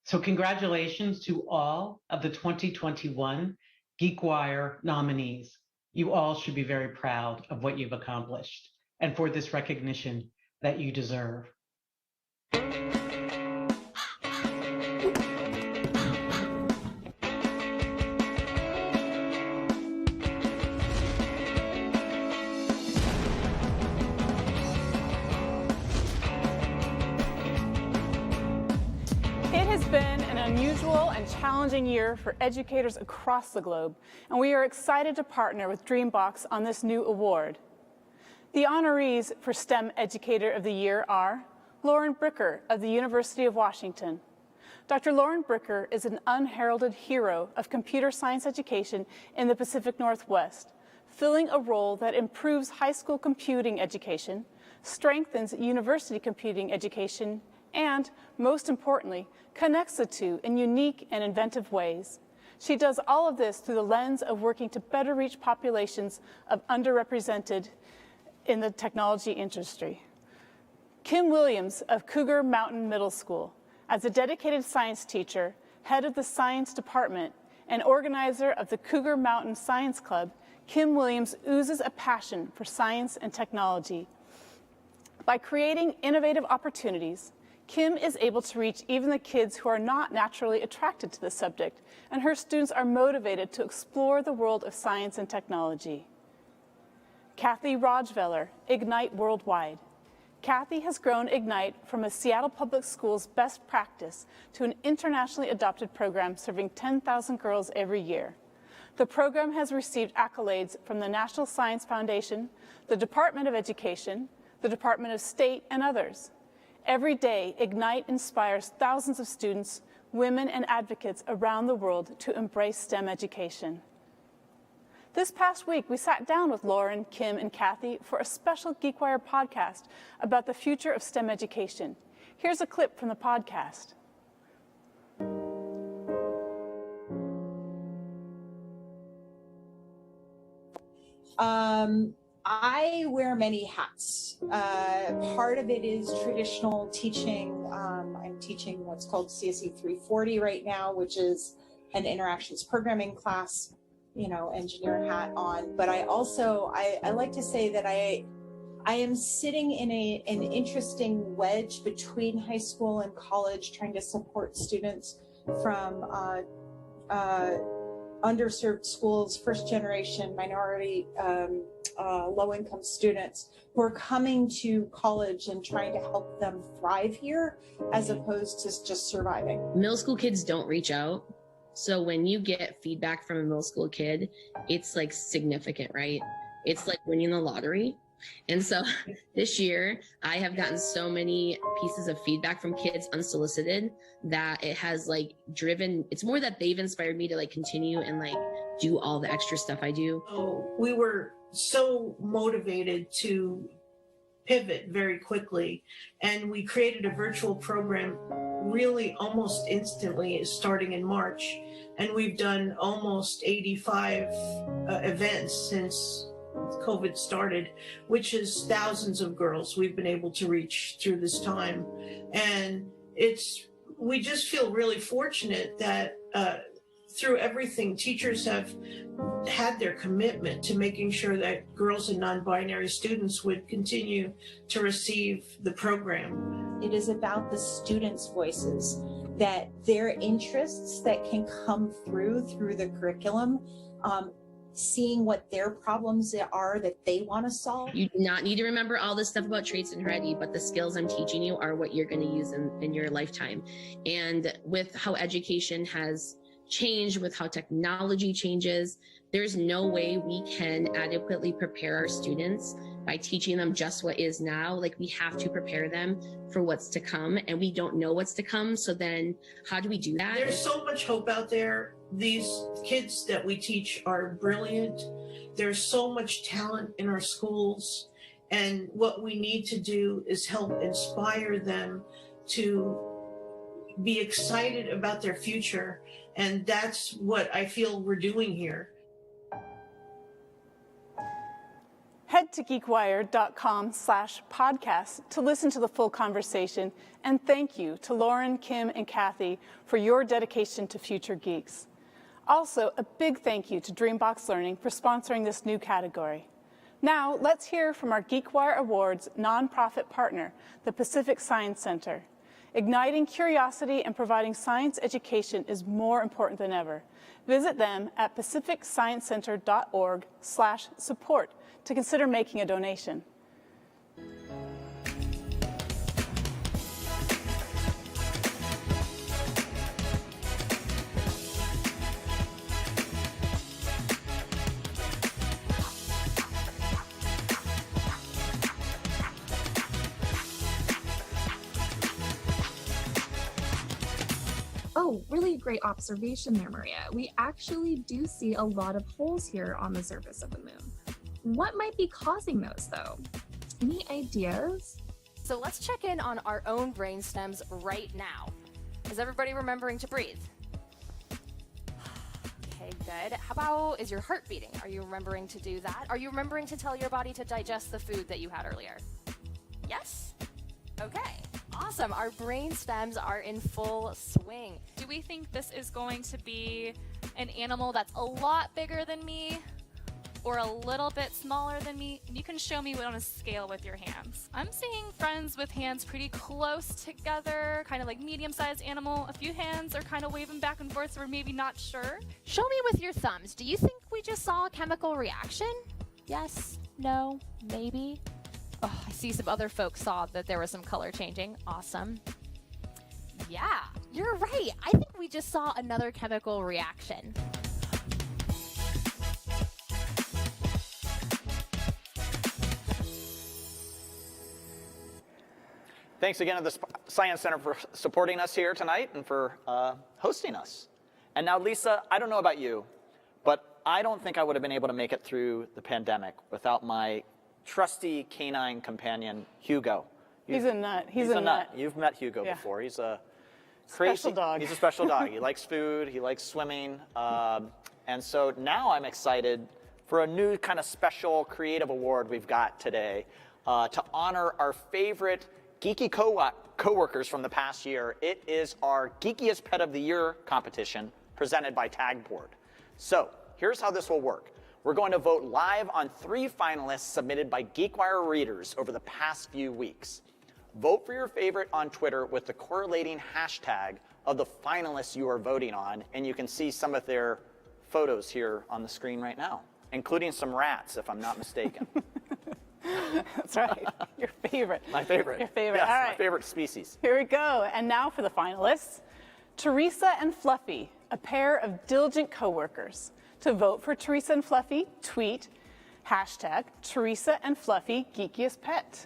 So congratulations to all of the 2021 GeekWire nominees. You all should be very proud of what you've accomplished and for this recognition that you deserve. It has been an unusual and challenging year for educators across the globe, and we are excited to partner with Dreambox on this new award. The honorees for STEM Educator of the Year are Lauren Bricker of the University of Washington. Dr. Lauren Bricker is an unheralded hero of computer science education in the Pacific Northwest, filling a role that improves high school computing education, strengthens university computing education, and, most importantly, connects the two in unique and inventive ways. She does all of this through the lens of working to better reach populations of underrepresented in the technology industry. Kim Williams of Cougar Mountain Middle School. As a dedicated science teacher, head of the science department, and organizer of the Cougar Mountain Science Club, Kim Williams oozes a passion for science and technology. By creating innovative opportunities, Kim is able to reach even the kids who are not naturally attracted to the subject, and her students are motivated to explore the world of science and technology. Kathy Rojveller, Ignite Worldwide. Kathy has grown Ignite from a Seattle Public Schools best practice to an internationally adopted program serving 10,000 girls every year. The program has received accolades from the National Science Foundation, the Department of Education, the Department of State, and others. Every day, Ignite inspires thousands of students, women, and advocates around the world to embrace STEM education. This past week, we sat down with Lauren, Kim, and Kathy for a special GeekWire podcast about the future of STEM education. Here's a clip from the podcast. I wear many hats. Part of it is traditional teaching. I'm teaching what's called CSE 340 right now, which is an interactions programming class, you know, engineer hat on. But I also, I like to say that I am sitting in an interesting wedge between high school and college, trying to support students from underserved schools, first generation, minority, low-income students who are coming to college and trying to help them thrive here as opposed to just surviving. Middle school kids don't reach out. So when you get feedback from a middle school kid, it's like significant, right? It's like winning the lottery. And so this year I have gotten so many pieces of feedback from kids unsolicited that it has like driven, it's more that they've inspired me to like continue and like do all the extra stuff I do. Oh, we were so motivated to pivot very quickly, and we created a virtual program really almost instantly starting in March, and we've done almost 85 events since COVID started, which is thousands of girls we've been able to reach through this time. And we just feel really fortunate that through everything, teachers have had their commitment to making sure that girls and non-binary students would continue to receive the program. It is about the students' voices, that their interests that can come through the curriculum, seeing what their problems are that they want to solve. You do not need to remember all this stuff about traits and heredity, but the skills I'm teaching you are what you're going to use in your lifetime. And with how education has changed, with how technology changes, there's no way we can adequately prepare our students by teaching them just what is now. Like, we have to prepare them for what's to come, and we don't know what's to come. So then how do we do that? There's so much hope out there. These kids that we teach are brilliant. There's so much talent in our schools, And what we need to do is help inspire them to be excited about their future. And that's what I feel we're doing here. Head to geekwire.com/podcast to listen to the full conversation. And thank you to Lauren, Kim, and Kathy for your dedication to Future Geeks. Also, a big thank you to Dreambox Learning for sponsoring this new category. Now, let's hear from our GeekWire Awards nonprofit partner, the Pacific Science Center. Igniting curiosity and providing science education is more important than ever. Visit them at pacificsciencecenter.org/support to consider making a donation. Oh, really great observation there, Maria. We actually do see a lot of holes here on the surface of the moon. What might be causing those, though? Any ideas? So let's check in on our own brain stems right now. Is everybody remembering to breathe? Okay, good. How about, is your heart beating? Are you remembering to do that? Are you remembering to tell your body to digest the food that you had earlier? Yes? Okay. Awesome. Our brain stems are in full swing. Do we think this is going to be an animal that's a lot bigger than me or a little bit smaller than me? You can show me on a scale with your hands. I'm seeing friends with hands pretty close together, kind of like medium-sized animal. A few hands are kind of waving back and forth, so we're maybe not sure. Show me with your thumbs. Do you think we just saw a chemical reaction? Yes? No? Maybe? Oh, I see some other folks saw that there was some color changing. Awesome. Yeah, you're right. I think we just saw another chemical reaction. Thanks again to the Science Center for supporting us here tonight and for hosting us. And now, Lisa, I don't know about you, but I don't think I would have been able to make it through the pandemic without my trusty canine companion, Hugo. He's a nut. He's a nut. You've met Hugo Yeah. before. He's a crazy Special dog. He's a special dog. He likes food. He likes swimming. And so now I'm excited for a new kind of special creative award we've got today to honor our favorite geeky co-workers from the past year. It is our Geekiest Pet of the Year competition presented by Tagboard. So here's how this will work. We're going to vote live on 3 finalists submitted by GeekWire readers over the past few weeks. Vote for your favorite on Twitter with the correlating hashtag of the finalists you are voting on, and you can see some of their photos here on the screen right now, including some rats, if I'm not mistaken. That's right. Your favorite. My favorite. Your favorite. Yes, All right. my favorite species. Here we go. And now for the finalists. Teresa and Fluffy, a pair of diligent coworkers. To vote for Teresa and Fluffy, tweet hashtag Teresa and Fluffy Geekiest Pet.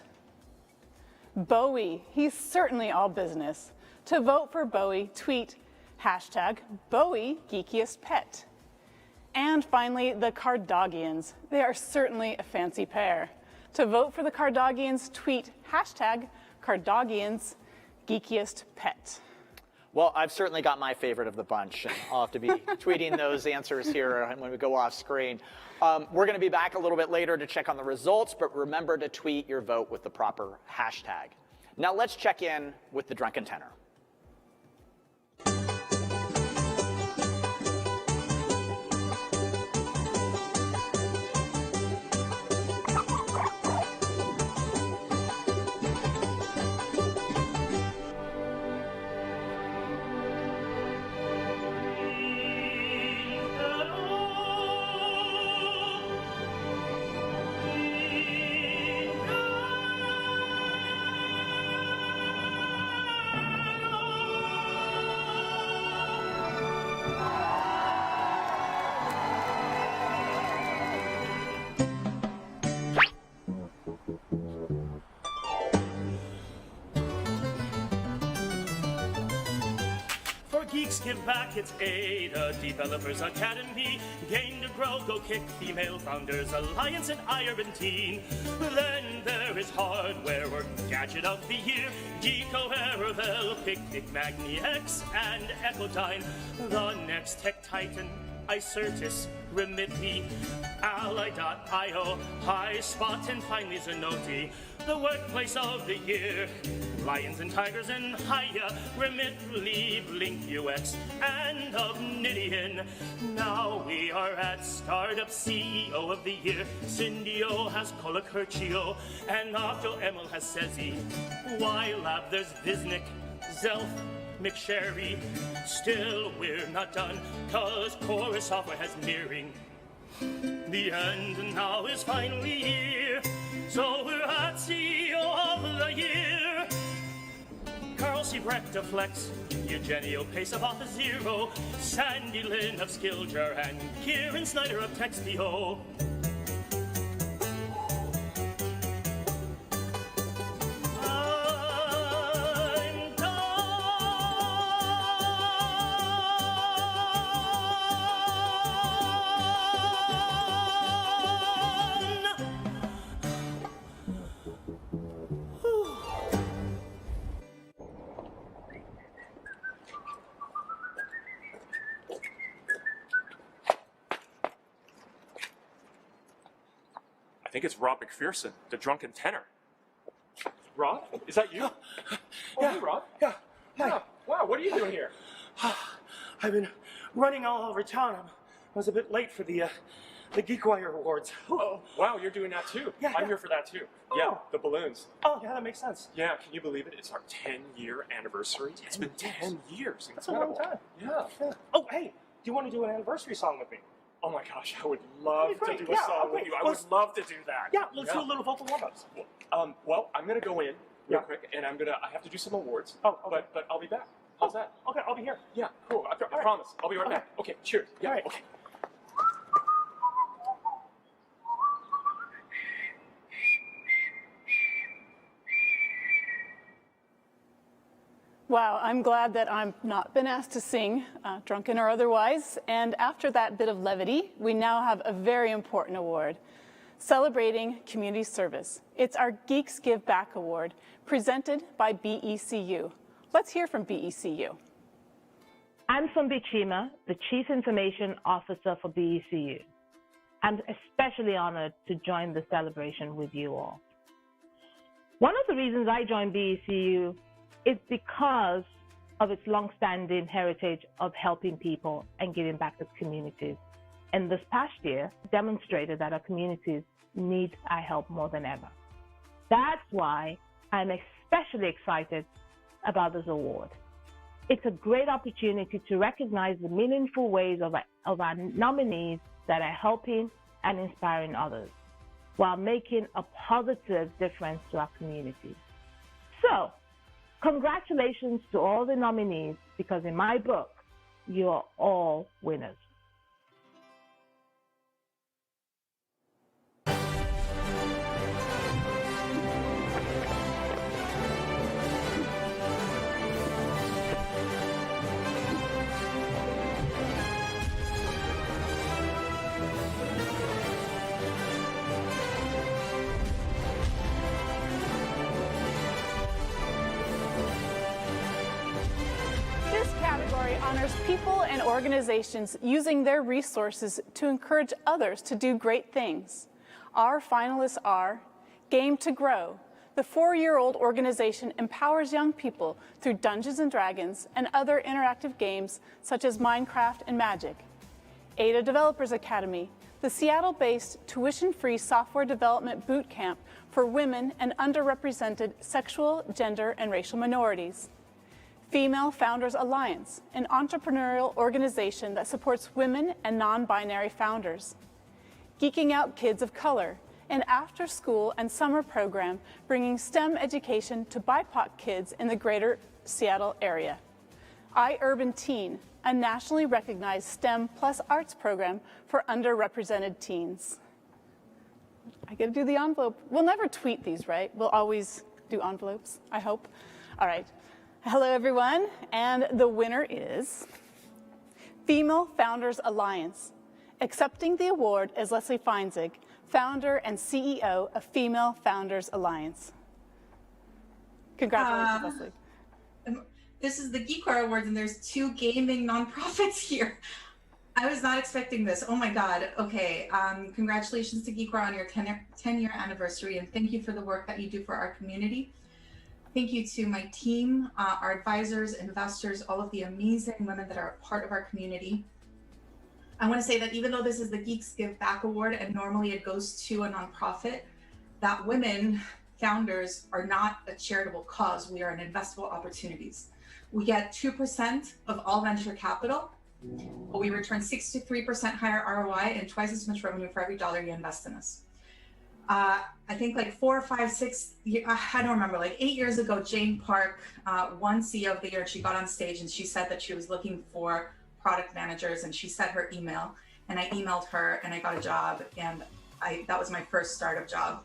Bowie, he's certainly all business. To vote for Bowie, tweet hashtag Bowie Geekiest Pet. And finally, the Cardagians. They are certainly a fancy pair. To vote for the Cardagians, tweet hashtag Cardagians Geekiest Pet. Well, I've certainly got my favorite of the bunch. I'll have to be tweeting those answers here when we go off screen. We're going to be back a little bit later to check on the results, but remember to tweet your vote with the proper hashtag. Now let's check in with the Drunken Tenor. Geeks give back, it's Ada Developers Academy. Gain to grow, go kick female founders alliance and Irbantine. Then there is hardware or gadget of the year. Geeko, Aravel, Picnic, Magni X, and Echodyne. The next tech titan, Icertis, Remitly, Ally.io, High Spot, and finally Zenoti. The workplace of the year, Lions and Tigers and Haya, Remitly, Blink UX, and Obnidian. Now we are at Startup CEO of the Year. Cindy-O has Colacurcio, and Octo Emil has Sezi. Y-Lab, there's Visnik, Zelf, McSherry. Still, we're not done, cause Chorus Software has nearing the end now is finally here. So we're at CEO of the Year. Carl Siebrecht of Flex, Eugenio Pace of Office Zero, Sandy Lynn of Skilljar, and Kieran Snyder of Textio. I think it's Rob McPherson, the drunken tenor. Rob, is that you? Yeah. Hey, Rob. Yeah. Hi. Yeah. Wow, what are you doing here? I've been running all over town. I was a bit late for the GeekWire Awards. Oh, wow, you're doing that too. Yeah, I'm yeah. here for that too. Oh. Yeah, the balloons. Oh, yeah, that makes sense. Yeah, can you believe it? It's our 10-year anniversary. It's been 10 years. That's a long time. Yeah. Oh, hey, do you want to do an anniversary song with me? Oh my gosh, I would love to do a song with you. I would love to do that. Yeah, let's do a little vocal warm-ups. Well, I'm gonna go in real quick, and I have to do some awards. Oh, okay. But I'll be back. How's that? Okay, I'll be here. Yeah, cool. I promise. I'll be right back. Okay, cheers. Yeah, okay. Wow, I'm glad that I've not been asked to sing, drunken or otherwise. And after that bit of levity, we now have a very important award, celebrating community service. It's our Geeks Give Back Award, presented by BECU. Let's hear from BECU. I'm Sumbi Chima, the Chief Information Officer for BECU. I'm especially honored to join the celebration with you all. One of the reasons I joined BECU is because of its long-standing heritage of helping people and giving back to communities. And this past year demonstrated that our communities need our help more than ever. That's why I'm especially excited about this award. It's a great opportunity to recognize the meaningful ways of our nominees that are helping and inspiring others while making a positive difference to our communities. So, congratulations to all the nominees, because in my book, you are all winners. Honors people and organizations using their resources to encourage others to do great things. Our finalists are Game to Grow. The 4-year-old organization empowers young people through Dungeons & Dragons and other interactive games such as Minecraft and Magic. Ada Developers Academy, the Seattle-based tuition-free software development boot camp for women and underrepresented sexual, gender, and racial minorities. Female Founders Alliance, an entrepreneurial organization that supports women and non-binary founders. Geeking Out Kids of Color, an after-school and summer program bringing STEM education to BIPOC kids in the greater Seattle area. iUrban Teen, a nationally recognized STEM plus arts program for underrepresented teens. I get to do the envelope. We'll never tweet these, right? We'll always do envelopes, I hope. All right. Hello, everyone, and the winner is Female Founders Alliance. Accepting the award is Leslie Feinzig, founder and CEO of Female Founders Alliance. Congratulations, Leslie. This is the GeekWire Awards, and there's 2 gaming nonprofits here. I was not expecting this. Oh my God. Okay. Congratulations to GeekWire on your 10-year anniversary, and thank you for the work that you do for our community. Thank you to my team, our advisors, investors, all of the amazing women that are a part of our community. I want to say that even though this is the Geeks Give Back Award, and normally it goes to a nonprofit, that women founders are not a charitable cause. We are an investable opportunities. We get 2% of all venture capital, but we return 63% higher ROI and twice as much revenue for every dollar you invest in us. I think like 4 or 5, 6, I don't remember, like 8 years ago, Jane Park won CEO of the Year. She got on stage and she said that she was looking for product managers, and she said her email, and I emailed her and I got a job, and that was my first startup job.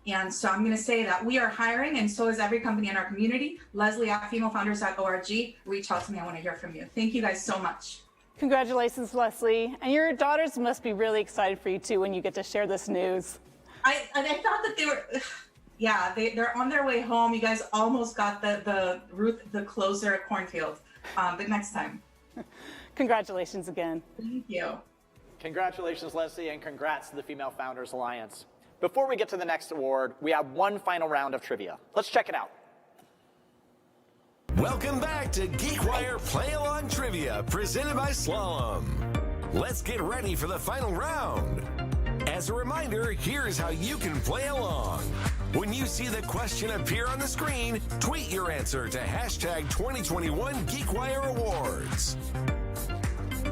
And so I'm going to say that we are hiring, and so is every company in our community. Leslie at femalefounders.org. Reach out to me. I want to hear from you. Thank you guys so much. Congratulations, Leslie. And your daughters must be really excited for you too when you get to share this news. I thought that they were, yeah, they're on their way home. You guys almost got the Ruth the Closer cornfield, but next time. Congratulations again. Thank you. Congratulations, Leslie, and congrats to the Female Founders Alliance. Before we get to the next award, we have one final round of trivia. Let's check it out. Welcome back to GeekWire Play Along Trivia, presented by Slalom. Let's get ready for the final round. As a reminder, here's how you can play along. When you see the question appear on the screen, tweet your answer to hashtag 2021 GeekWire Awards.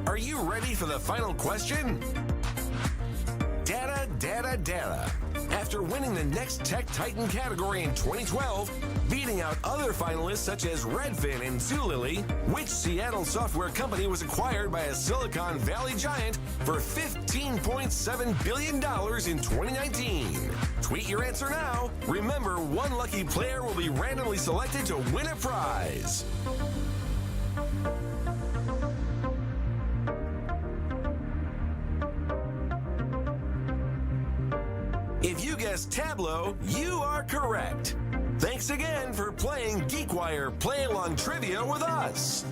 Are you ready for the final question? Data, data, data. After winning the Next Tech Titan category in 2012, beating out other finalists such as Redfin and Zulily, which Seattle software company was acquired by a Silicon Valley giant for $15.7 billion in 2019? Tweet your answer now. Remember, one lucky player will be randomly selected to win a prize. If you guessed Tableau, you are correct. Thanks again for playing GeekWire Play Along Trivia with us.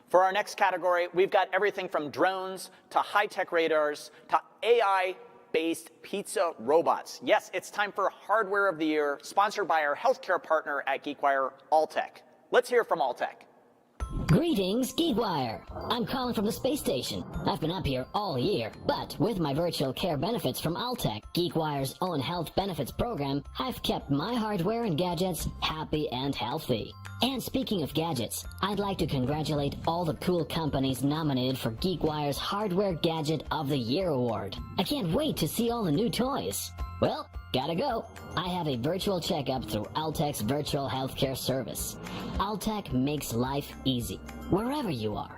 For our next category, we've got everything from drones to high-tech radars to AI-based pizza robots. Yes, it's time for Hardware of the Year, sponsored by our healthcare partner at GeekWire, Alltech. Let's hear from Alltech. Greetings, GeekWire. I'm calling from the space station. I've been up here all year, but with my virtual care benefits from Alltech, GeekWire's own health benefits program, I've kept my hardware and gadgets happy and healthy. And speaking of gadgets, I'd like to congratulate all the cool companies nominated for GeekWire's Hardware Gadget of the Year award. I can't wait to see all the new toys. Well, gotta go. I have a virtual checkup through Alltech's virtual healthcare service. Alltech makes life easy, wherever you are.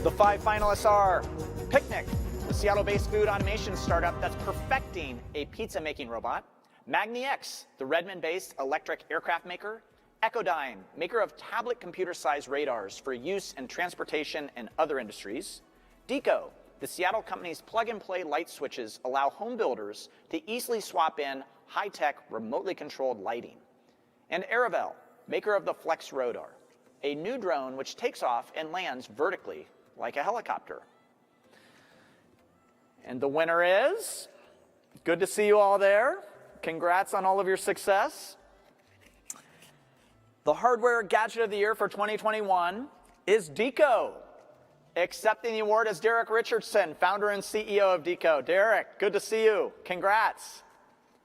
The 5 finalists are Picnic, the Seattle-based food automation startup that's perfecting a pizza-making robot; MagniX, the Redmond-based electric aircraft maker; Echodyne, maker of tablet computer-sized radars for use in transportation and other industries; Deco, the Seattle company's plug-and-play light switches allow home builders to easily swap in high-tech, remotely controlled lighting; and Aravel, maker of the Flex Rodar, a new drone which takes off and lands vertically like a helicopter. And the winner is, good to see you all there. Congrats on all of your success. The Hardware Gadget of the Year for 2021 is Deco. Accepting the award is Derek Richardson, founder and CEO of Deco. Derek, good to see you. Congrats.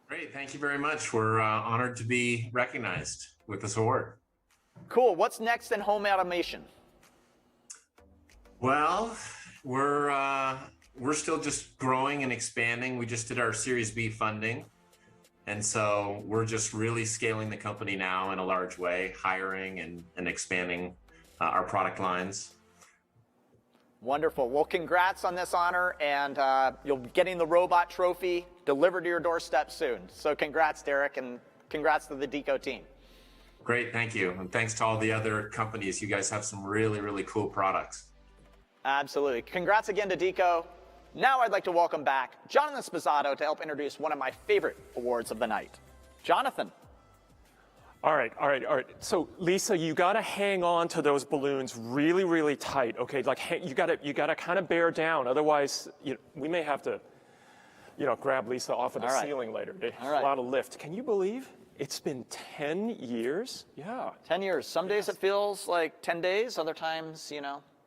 Great, thank you very much. We're honored to be recognized with this award. Cool, what's next in home automation? Well, we're still just growing and expanding. We just did our Series B funding. And so we're just really scaling the company now in a large way, hiring and expanding our product lines. Wonderful. Well, congrats on this honor, and you'll be getting the robot trophy delivered to your doorstep soon. So congrats, Derek, and congrats to the Deco team. Great, thank you. And thanks to all the other companies. You guys have some really, really cool products. Absolutely. Congrats again to Deco. Now I'd like to welcome back Jonathan Spizzato to help introduce one of my favorite awards of the night. Jonathan. All right. So Lisa, you got to hang on to those balloons really, really tight. Okay, like you got to kind of bear down. Otherwise, we may have to, grab Lisa off of the ceiling later. A lot of lift. Can you believe it's been 10 years? Yeah. 10 years. Some days it feels like 10 days. Other times,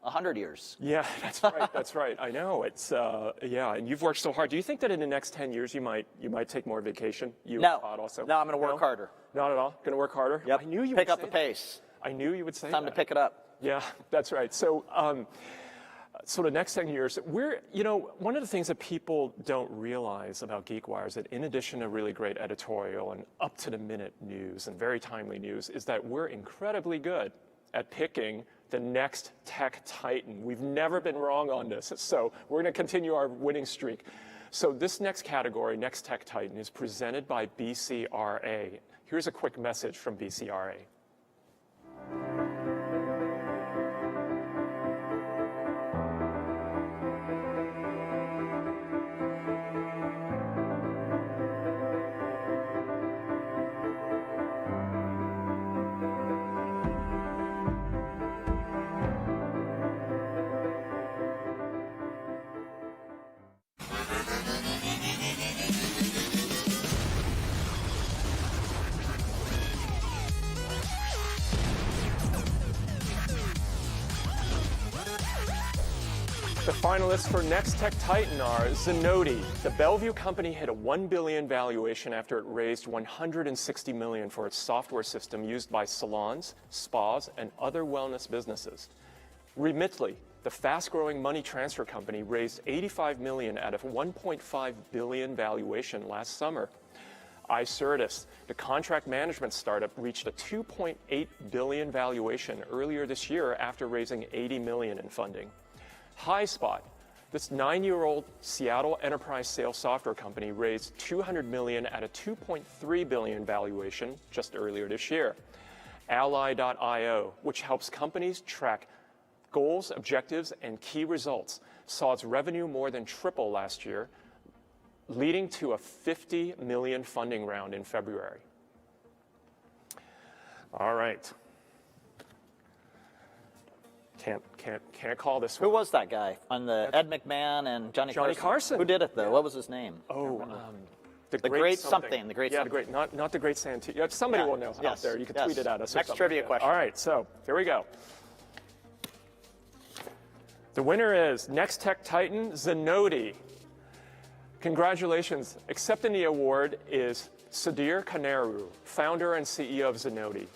100 years. Yeah, that's right. That's right. I know. It's and you've worked so hard. Do you think that in the next 10 years you might take more vacation? No. No, I'm going to work harder. Not at all. Going to work harder? Yep. I knew you pick would up the pace. I knew you would say Time to pick it up. Yeah, that's right. So so the next 10 years, we're, one of the things that people don't realize about GeekWire is that in addition to really great editorial and up-to-the-minute news and very timely news, is that we're incredibly good at picking the next tech titan. We've never been wrong on this. So we're going to continue our winning streak. So this next category, Next Tech Titan, is presented by BCRA. Here's a quick message from BCRA. The finalists for Next Tech Titan are Zenoti. The Bellevue company hit a $1 billion valuation after it raised $160 million for its software system used by salons, spas, and other wellness businesses. Remitly, the fast-growing money transfer company, raised $85 million out of a $1.5 billion valuation last summer. iCertis, the contract management startup, reached a $2.8 billion valuation earlier this year after raising $80 million in funding. HighSpot, this 9-year-old Seattle enterprise sales software company, raised $200 million at a $2.3 billion valuation just earlier this year. Ally.io, which helps companies track goals, objectives, and key results, saw its revenue more than triple last year, leading to a $50 million funding round in February. All right. Can't call this one. Who was that guy on the Ed McMahon and Johnny Carson? Who did it though? What was his name? Oh, the great something. The great something. The great, not the great Santee. Somebody will know out there. You can tweet it at us. Next trivia question. All right, so here we go. The winner is Next Tech Titan Zenoti. Congratulations. Accepting the award is Sudhir Kaneru, founder and CEO of Zenoti.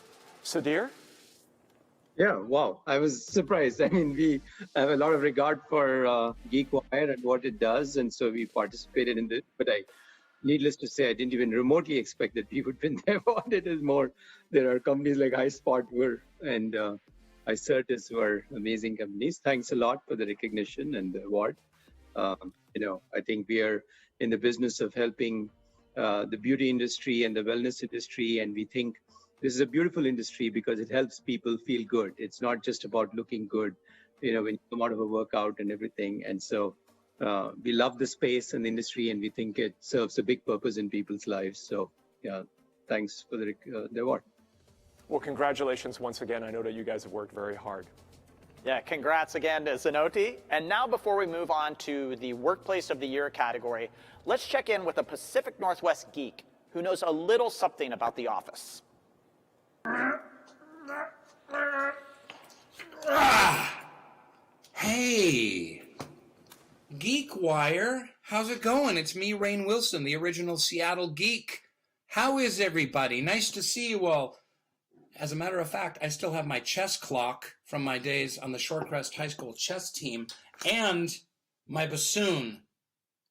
Sudhir? Yeah, wow. I was surprised. I mean, we have a lot of regard for GeekWire and what it does, and so we participated in it. But needless to say, I didn't even remotely expect that we would win the award. It is more, there are companies like HighSpot and iCertis were amazing companies. Thanks a lot for the recognition and the award. I think we are in the business of helping the beauty industry and the wellness industry, and we think this is a beautiful industry because it helps people feel good. It's not just about looking good, when you come out of a workout and everything. And so we love the space and the industry, and we think it serves a big purpose in people's lives. So yeah, thanks for the award. Well, congratulations once again. I know that you guys have worked very hard. Yeah, congrats again to Zenoti. And now before we move on to the Workplace of the Year category, let's check in with a Pacific Northwest geek who knows a little something about The Office. Hey, GeekWire, how's it going? It's me, Rainn Wilson, the original Seattle geek. How is everybody? Nice to see you all. As a matter of fact, I still have my chess clock from my days on the Shorecrest High School chess team and my bassoon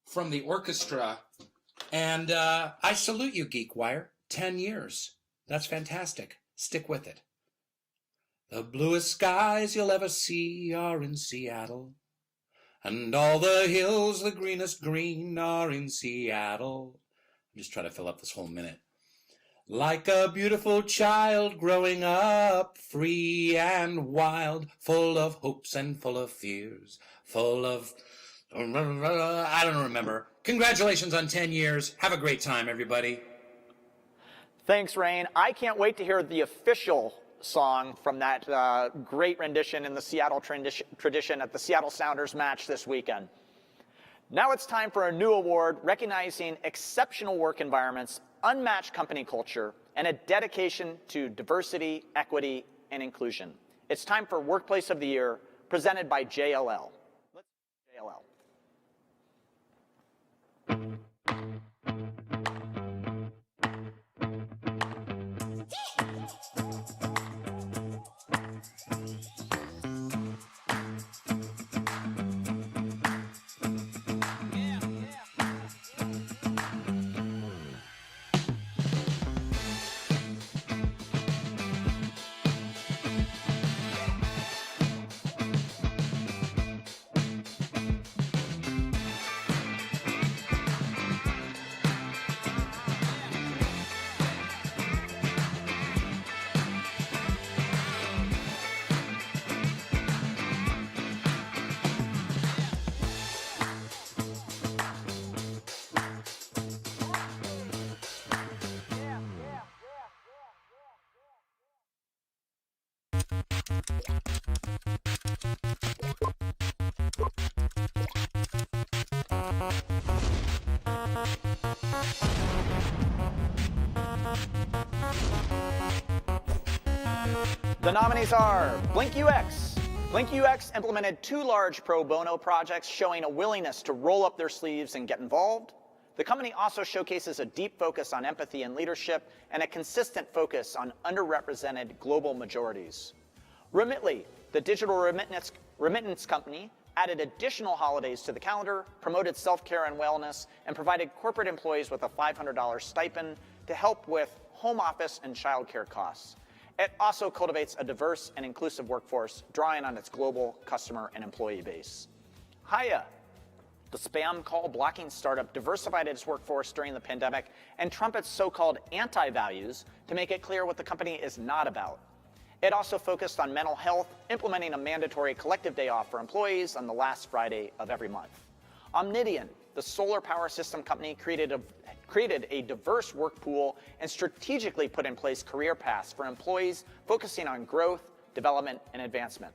from the orchestra And I salute you, GeekWire. 10 years. That's fantastic. Stick with it. The bluest skies you'll ever see are in Seattle. And all the hills, the greenest green, are in Seattle. I'm just trying to fill up this whole minute. Like a beautiful child growing up, free and wild, full of hopes and full of fears, full of... I don't remember. Congratulations on 10 years. Have a great time, everybody. Thanks, Rainn. I can't wait to hear the official song from that great rendition in the Seattle tradition at the Seattle Sounders match this weekend. Now it's time for a new award recognizing exceptional work environments, unmatched company culture, and a dedication to diversity, equity, and inclusion. It's time for Workplace of the Year, presented by JLL. Let's JLL. The nominees are Blink UX. Blink UX implemented 2 large pro bono projects showing a willingness to roll up their sleeves and get involved. The company also showcases a deep focus on empathy and leadership and a consistent focus on underrepresented global majorities. Remitly, the digital remittance company, added additional holidays to the calendar, promoted self-care and wellness, and provided corporate employees with a $500 stipend to help with home office and childcare costs. It also cultivates a diverse and inclusive workforce, drawing on its global customer and employee base. Hiya, the spam call blocking startup, diversified its workforce during the pandemic and trumpets so-called anti-values to make it clear what the company is not about. It also focused on mental health, implementing a mandatory collective day off for employees on the last Friday of every month. Omnidian, the solar power system company, created a diverse work pool and strategically put in place career paths for employees focusing on growth, development, and advancement.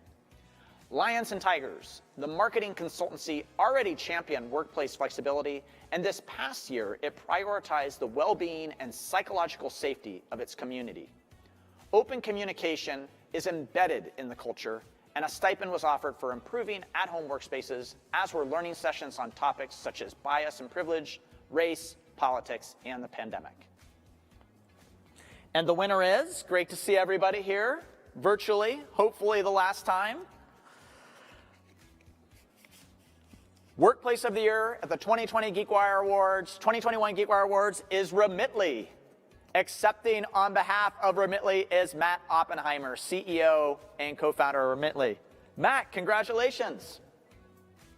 Lions and Tigers, the marketing consultancy, already championed workplace flexibility, and this past year it prioritized the well-being and psychological safety of its community. Open communication is embedded in the culture, and a stipend was offered for improving at-home workspaces, as were learning sessions on topics such as bias and privilege, race, politics, and the pandemic. And the winner is, great to see everybody here, virtually, hopefully the last time. Workplace of the Year at the 2020 GeekWire Awards, 2021 GeekWire Awards is Remitly. Accepting on behalf of Remitly is Matt Oppenheimer, CEO and co-founder of Remitly. Matt, congratulations.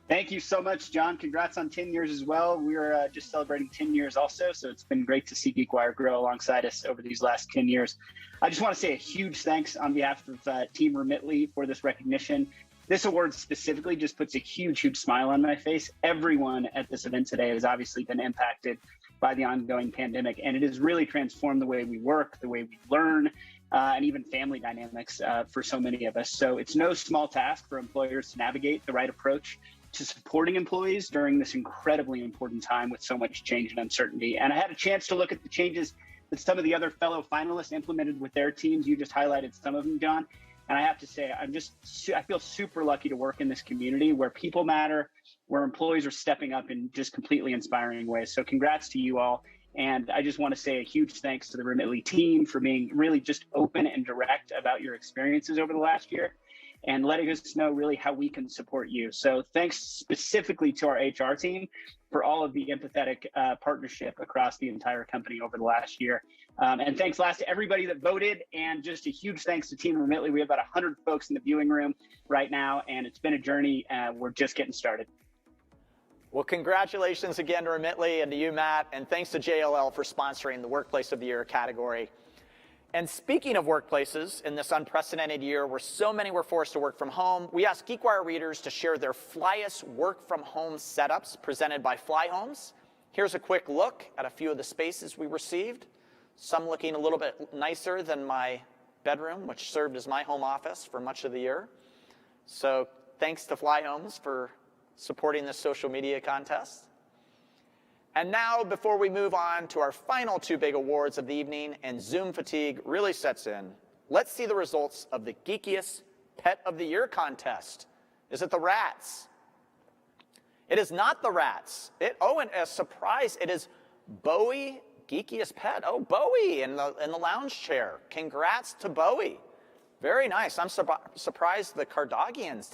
Thank you so much, John. Congrats on 10 years as well. We're just celebrating 10 years also, so it's been great to see GeekWire grow alongside us over these last 10 years. I just want to say a huge thanks on behalf of Team Remitly for this recognition. This award specifically just puts a huge, huge smile on my face. Everyone at this event today has obviously been impacted by the ongoing pandemic, and it has really transformed the way we work, the way we learn, and even family dynamics for so many of us. So it's no small task for employers to navigate the right approach to supporting employees during this incredibly important time with so much change and uncertainty. And I had a chance to look at the changes that some of the other fellow finalists implemented with their teams. You just highlighted some of them, John. And I have to say, I feel super lucky to work in this community where people matter, where employees are stepping up in just completely inspiring ways. So congrats to you all. And I just want to say a huge thanks to the Remitly team for being really just open and direct about your experiences over the last year. and letting us know really how we can support you. So thanks specifically to our HR team for all of the empathetic partnership across the entire company over the last year. And thanks last to everybody that voted, and just a huge thanks to Team Remitly. We have about 100 folks in the viewing room right now, and it's been a journey. We're just getting started. Well, congratulations again to Remitly and to you, Matt, and thanks to JLL for sponsoring the Workplace of the Year category. And speaking of workplaces, in this unprecedented year where so many were forced to work from home, we asked GeekWire readers to share their flyest work-from-home setups presented by Fly Homes. Here's a quick look at a few of the spaces we received, some looking a little bit nicer than my bedroom, which served as my home office for much of the year. So thanks to Fly Homes for supporting this social media contest. And now, before we move on to our final two big awards of the evening and Zoom fatigue really sets in, let's see the results of the Geekiest Pet of the Year contest. Is it the rats? It is not the rats. And a surprise, it is Bowie Geekiest Pet. Oh, Bowie in the lounge chair. Congrats to Bowie. Very nice. I'm surprised the Cardagians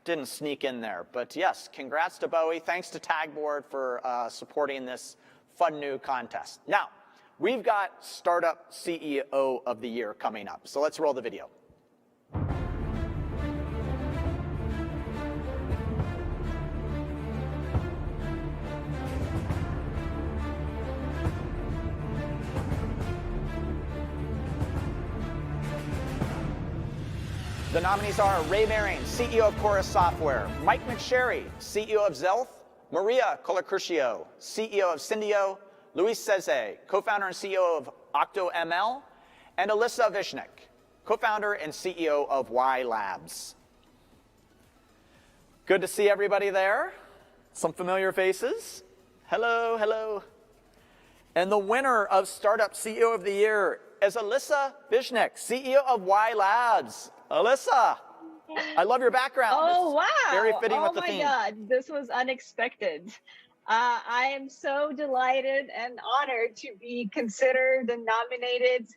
didn't sneak in there. But yes, congrats to Bowie. Thanks to Tagboard for supporting this fun new contest. Now, we've got Startup CEO of the Year coming up. So let's roll the video. The nominees are Ray Baring, CEO of Chorus Software, Mike McSherry, CEO of Zelth, Maria Colicrucio, CEO of Syndio, Luis Ceze, co-founder and CEO of OctoML, and Alyssa Vishnik, co-founder and CEO of Y Labs. Good to see everybody there. Some familiar faces. Hello, hello. And the winner of Startup CEO of the Year is Alyssa Vishnik, CEO of Y Labs. Alyssa, I love your background. Oh, it's wow. Very fitting with the theme. Oh, my God. This was unexpected. I am so delighted and honored to be considered and nominated,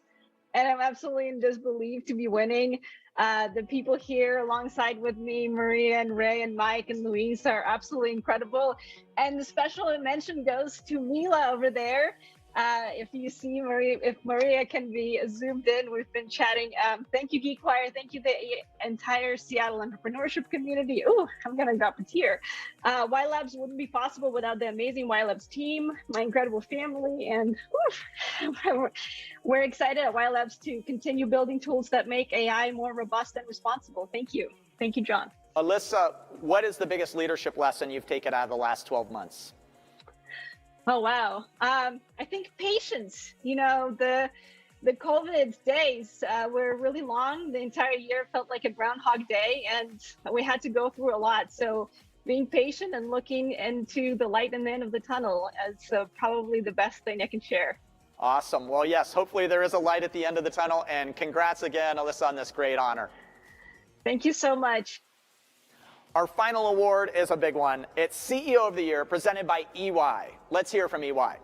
and I'm absolutely in disbelief to be winning. The people here alongside with me, Maria and Ray and Mike and Luis, are absolutely incredible. And the special mention goes to Mila over there. If you see Maria, if Maria can be zoomed in, we've been chatting. Thank you, GeekWire. Thank you, the entire Seattle entrepreneurship community. Oh, I'm gonna drop a tear. Y Labs wouldn't be possible without the amazing Y Labs team, my incredible family, and we're excited at Y Labs to continue building tools that make AI more robust and responsible. Thank you. Thank you, John. Alyssa, what is the biggest leadership lesson you've taken out of the last 12 months? Oh, wow. I think patience. You know, the COVID days were really long. The entire year felt like a Groundhog Day, and we had to go through a lot. So being patient and looking into the light in the end of the tunnel is probably the best thing I can share. Awesome. Well, yes, hopefully there is a light at the end of the tunnel, and congrats again, Alyssa, on this great honor. Thank you so much. Our final award is a big one. It's CEO of the Year, presented by EY. Let's hear from EY.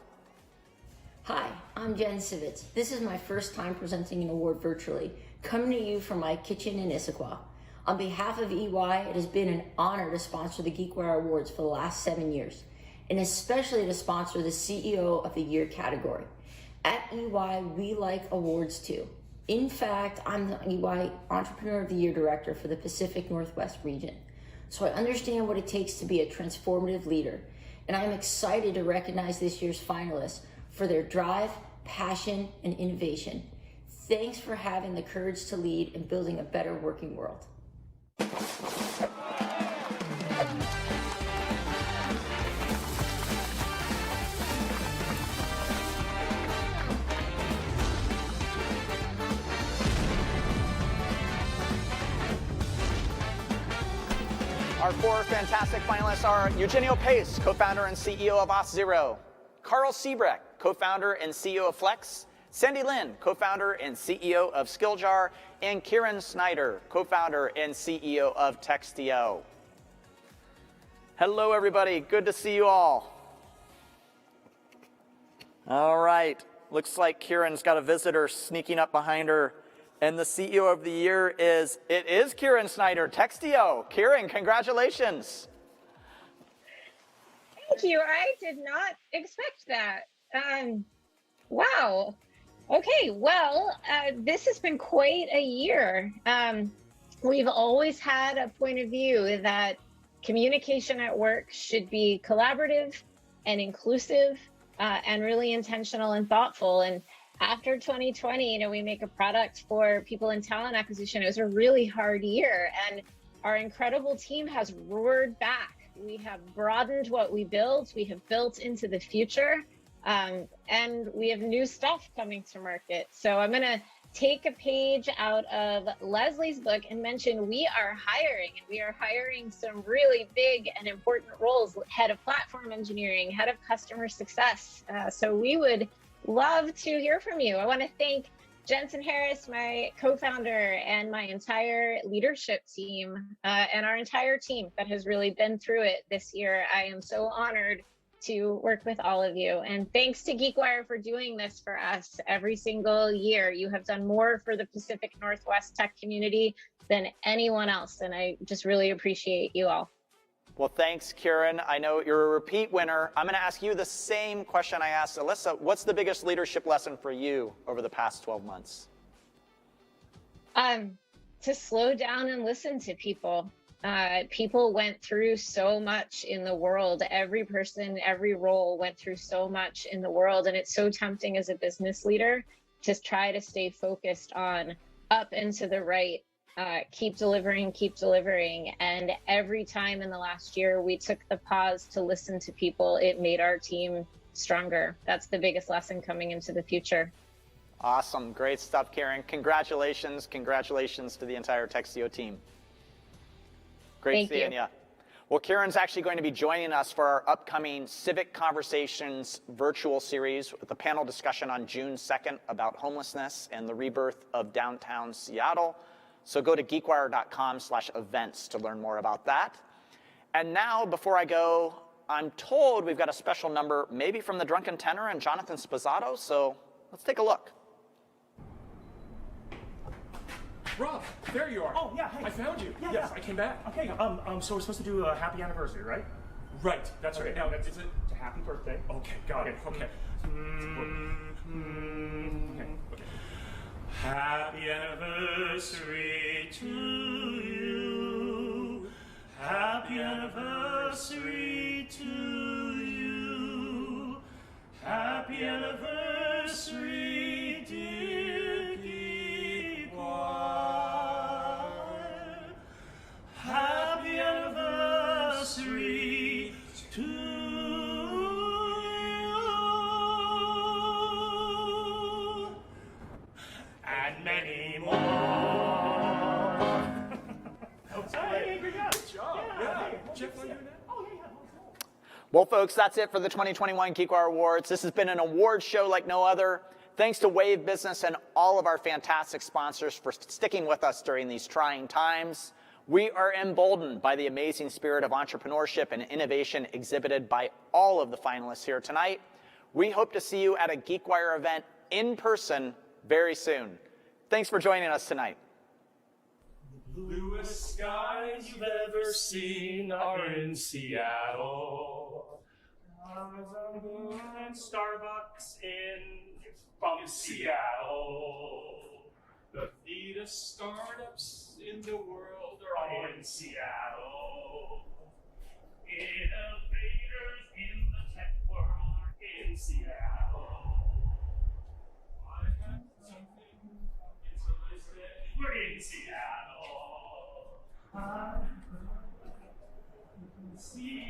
Hi, I'm Jen Sivitz. This is my first time presenting an award virtually, coming to you from my kitchen in Issaquah. On behalf of EY, it has been an honor to sponsor the GeekWire Awards for the last 7 years, and especially to sponsor the CEO of the Year category. At EY, we like awards too. In fact, I'm the EY Entrepreneur of the Year Director for the Pacific Northwest region. So I understand what it takes to be a transformative leader, and I'm excited to recognize this year's finalists for their drive, passion, and innovation. Thanks for having the courage to lead and building a better working world. Our four fantastic finalists are Eugenio Pace, co-founder and CEO of Auth0, Carl Siebrecht, co-founder and CEO of Flex, Sandy Lin, co-founder and CEO of Skilljar, and Kieran Snyder, co-founder and CEO of Textio. Hello, everybody. Good to see you all. All right. Looks like Kieran's got a visitor sneaking up behind her. And the CEO of the year is Kieran Snyder, Textio. Kieran, congratulations. Thank you. I did not expect that. Wow. Okay, well, this has been quite a year. We've always had a point of view that communication at work should be collaborative and inclusive and really intentional and thoughtful. And after 2020, we make a product for people in talent acquisition. It was a really hard year, and our incredible team has roared back. We have broadened what we built. We have built into the future, and we have new stuff coming to market. So I'm going to take a page out of Leslie's book and mention we are hiring, and we are hiring some really big and important roles: head of platform engineering, head of customer success. So we would love to hear from you. I want to thank Jensen Harris, my co-founder, and my entire leadership team, and our entire team that has really been through it this year. I am so honored to work with all of you. And thanks to GeekWire for doing this for us every single year. You have done more for the Pacific Northwest tech community than anyone else, and I just really appreciate you all. Well, thanks, Kieran. I know you're a repeat winner. I'm going to ask you the same question I asked Alyssa. What's the biggest leadership lesson for you over the past 12 months? To slow down and listen to people. People went through so much in the world. Every person, every role went through so much in the world. And it's so tempting as a business leader to try to stay focused on up and to the right. Keep delivering, keep delivering. And every time in the last year, we took the pause to listen to people. It made our team stronger. That's the biggest lesson coming into the future. Awesome. Great stuff, Kieran. Congratulations. Congratulations to the entire Textio team. Great seeing you. Well, Kieran's actually going to be joining us for our upcoming Civic Conversations virtual series with a panel discussion on June 2nd about homelessness and the rebirth of downtown Seattle. So go to geekwire.com/events to learn more about that. And now, before I go, I'm told we've got a special number, maybe from the Drunken Tenor and Jonathan Sposato. So let's take a look. Rob, there you are. Oh, yeah, hey. I found you. Yeah, yes, yeah. I came back. Okay, so we're supposed to do a happy anniversary, right? Right, that's right. Now, is it a happy birthday? Okay, got it. Okay. Okay. Happy anniversary to you. Happy anniversary to you. Happy anniversary, dear GeekWire. Happy anniversary to you. And many more. Hey, good job. Yeah. Jeff, want to do that? Well, folks, that's it for the 2021 GeekWire Awards. This has been an award show like no other. Thanks to Wave Business and all of our fantastic sponsors for sticking with us during these trying times. We are emboldened by the amazing spirit of entrepreneurship and innovation exhibited by all of the finalists here tonight. We hope to see you at a GeekWire event in person very soon. Thanks for joining us tonight. The bluest skies you've ever seen are in Seattle. And Starbucks from Seattle. The neatest startups in the world are all in Seattle. Innovators in the tech world are in Seattle. I have something, it's a listen. We're in Seattle. I see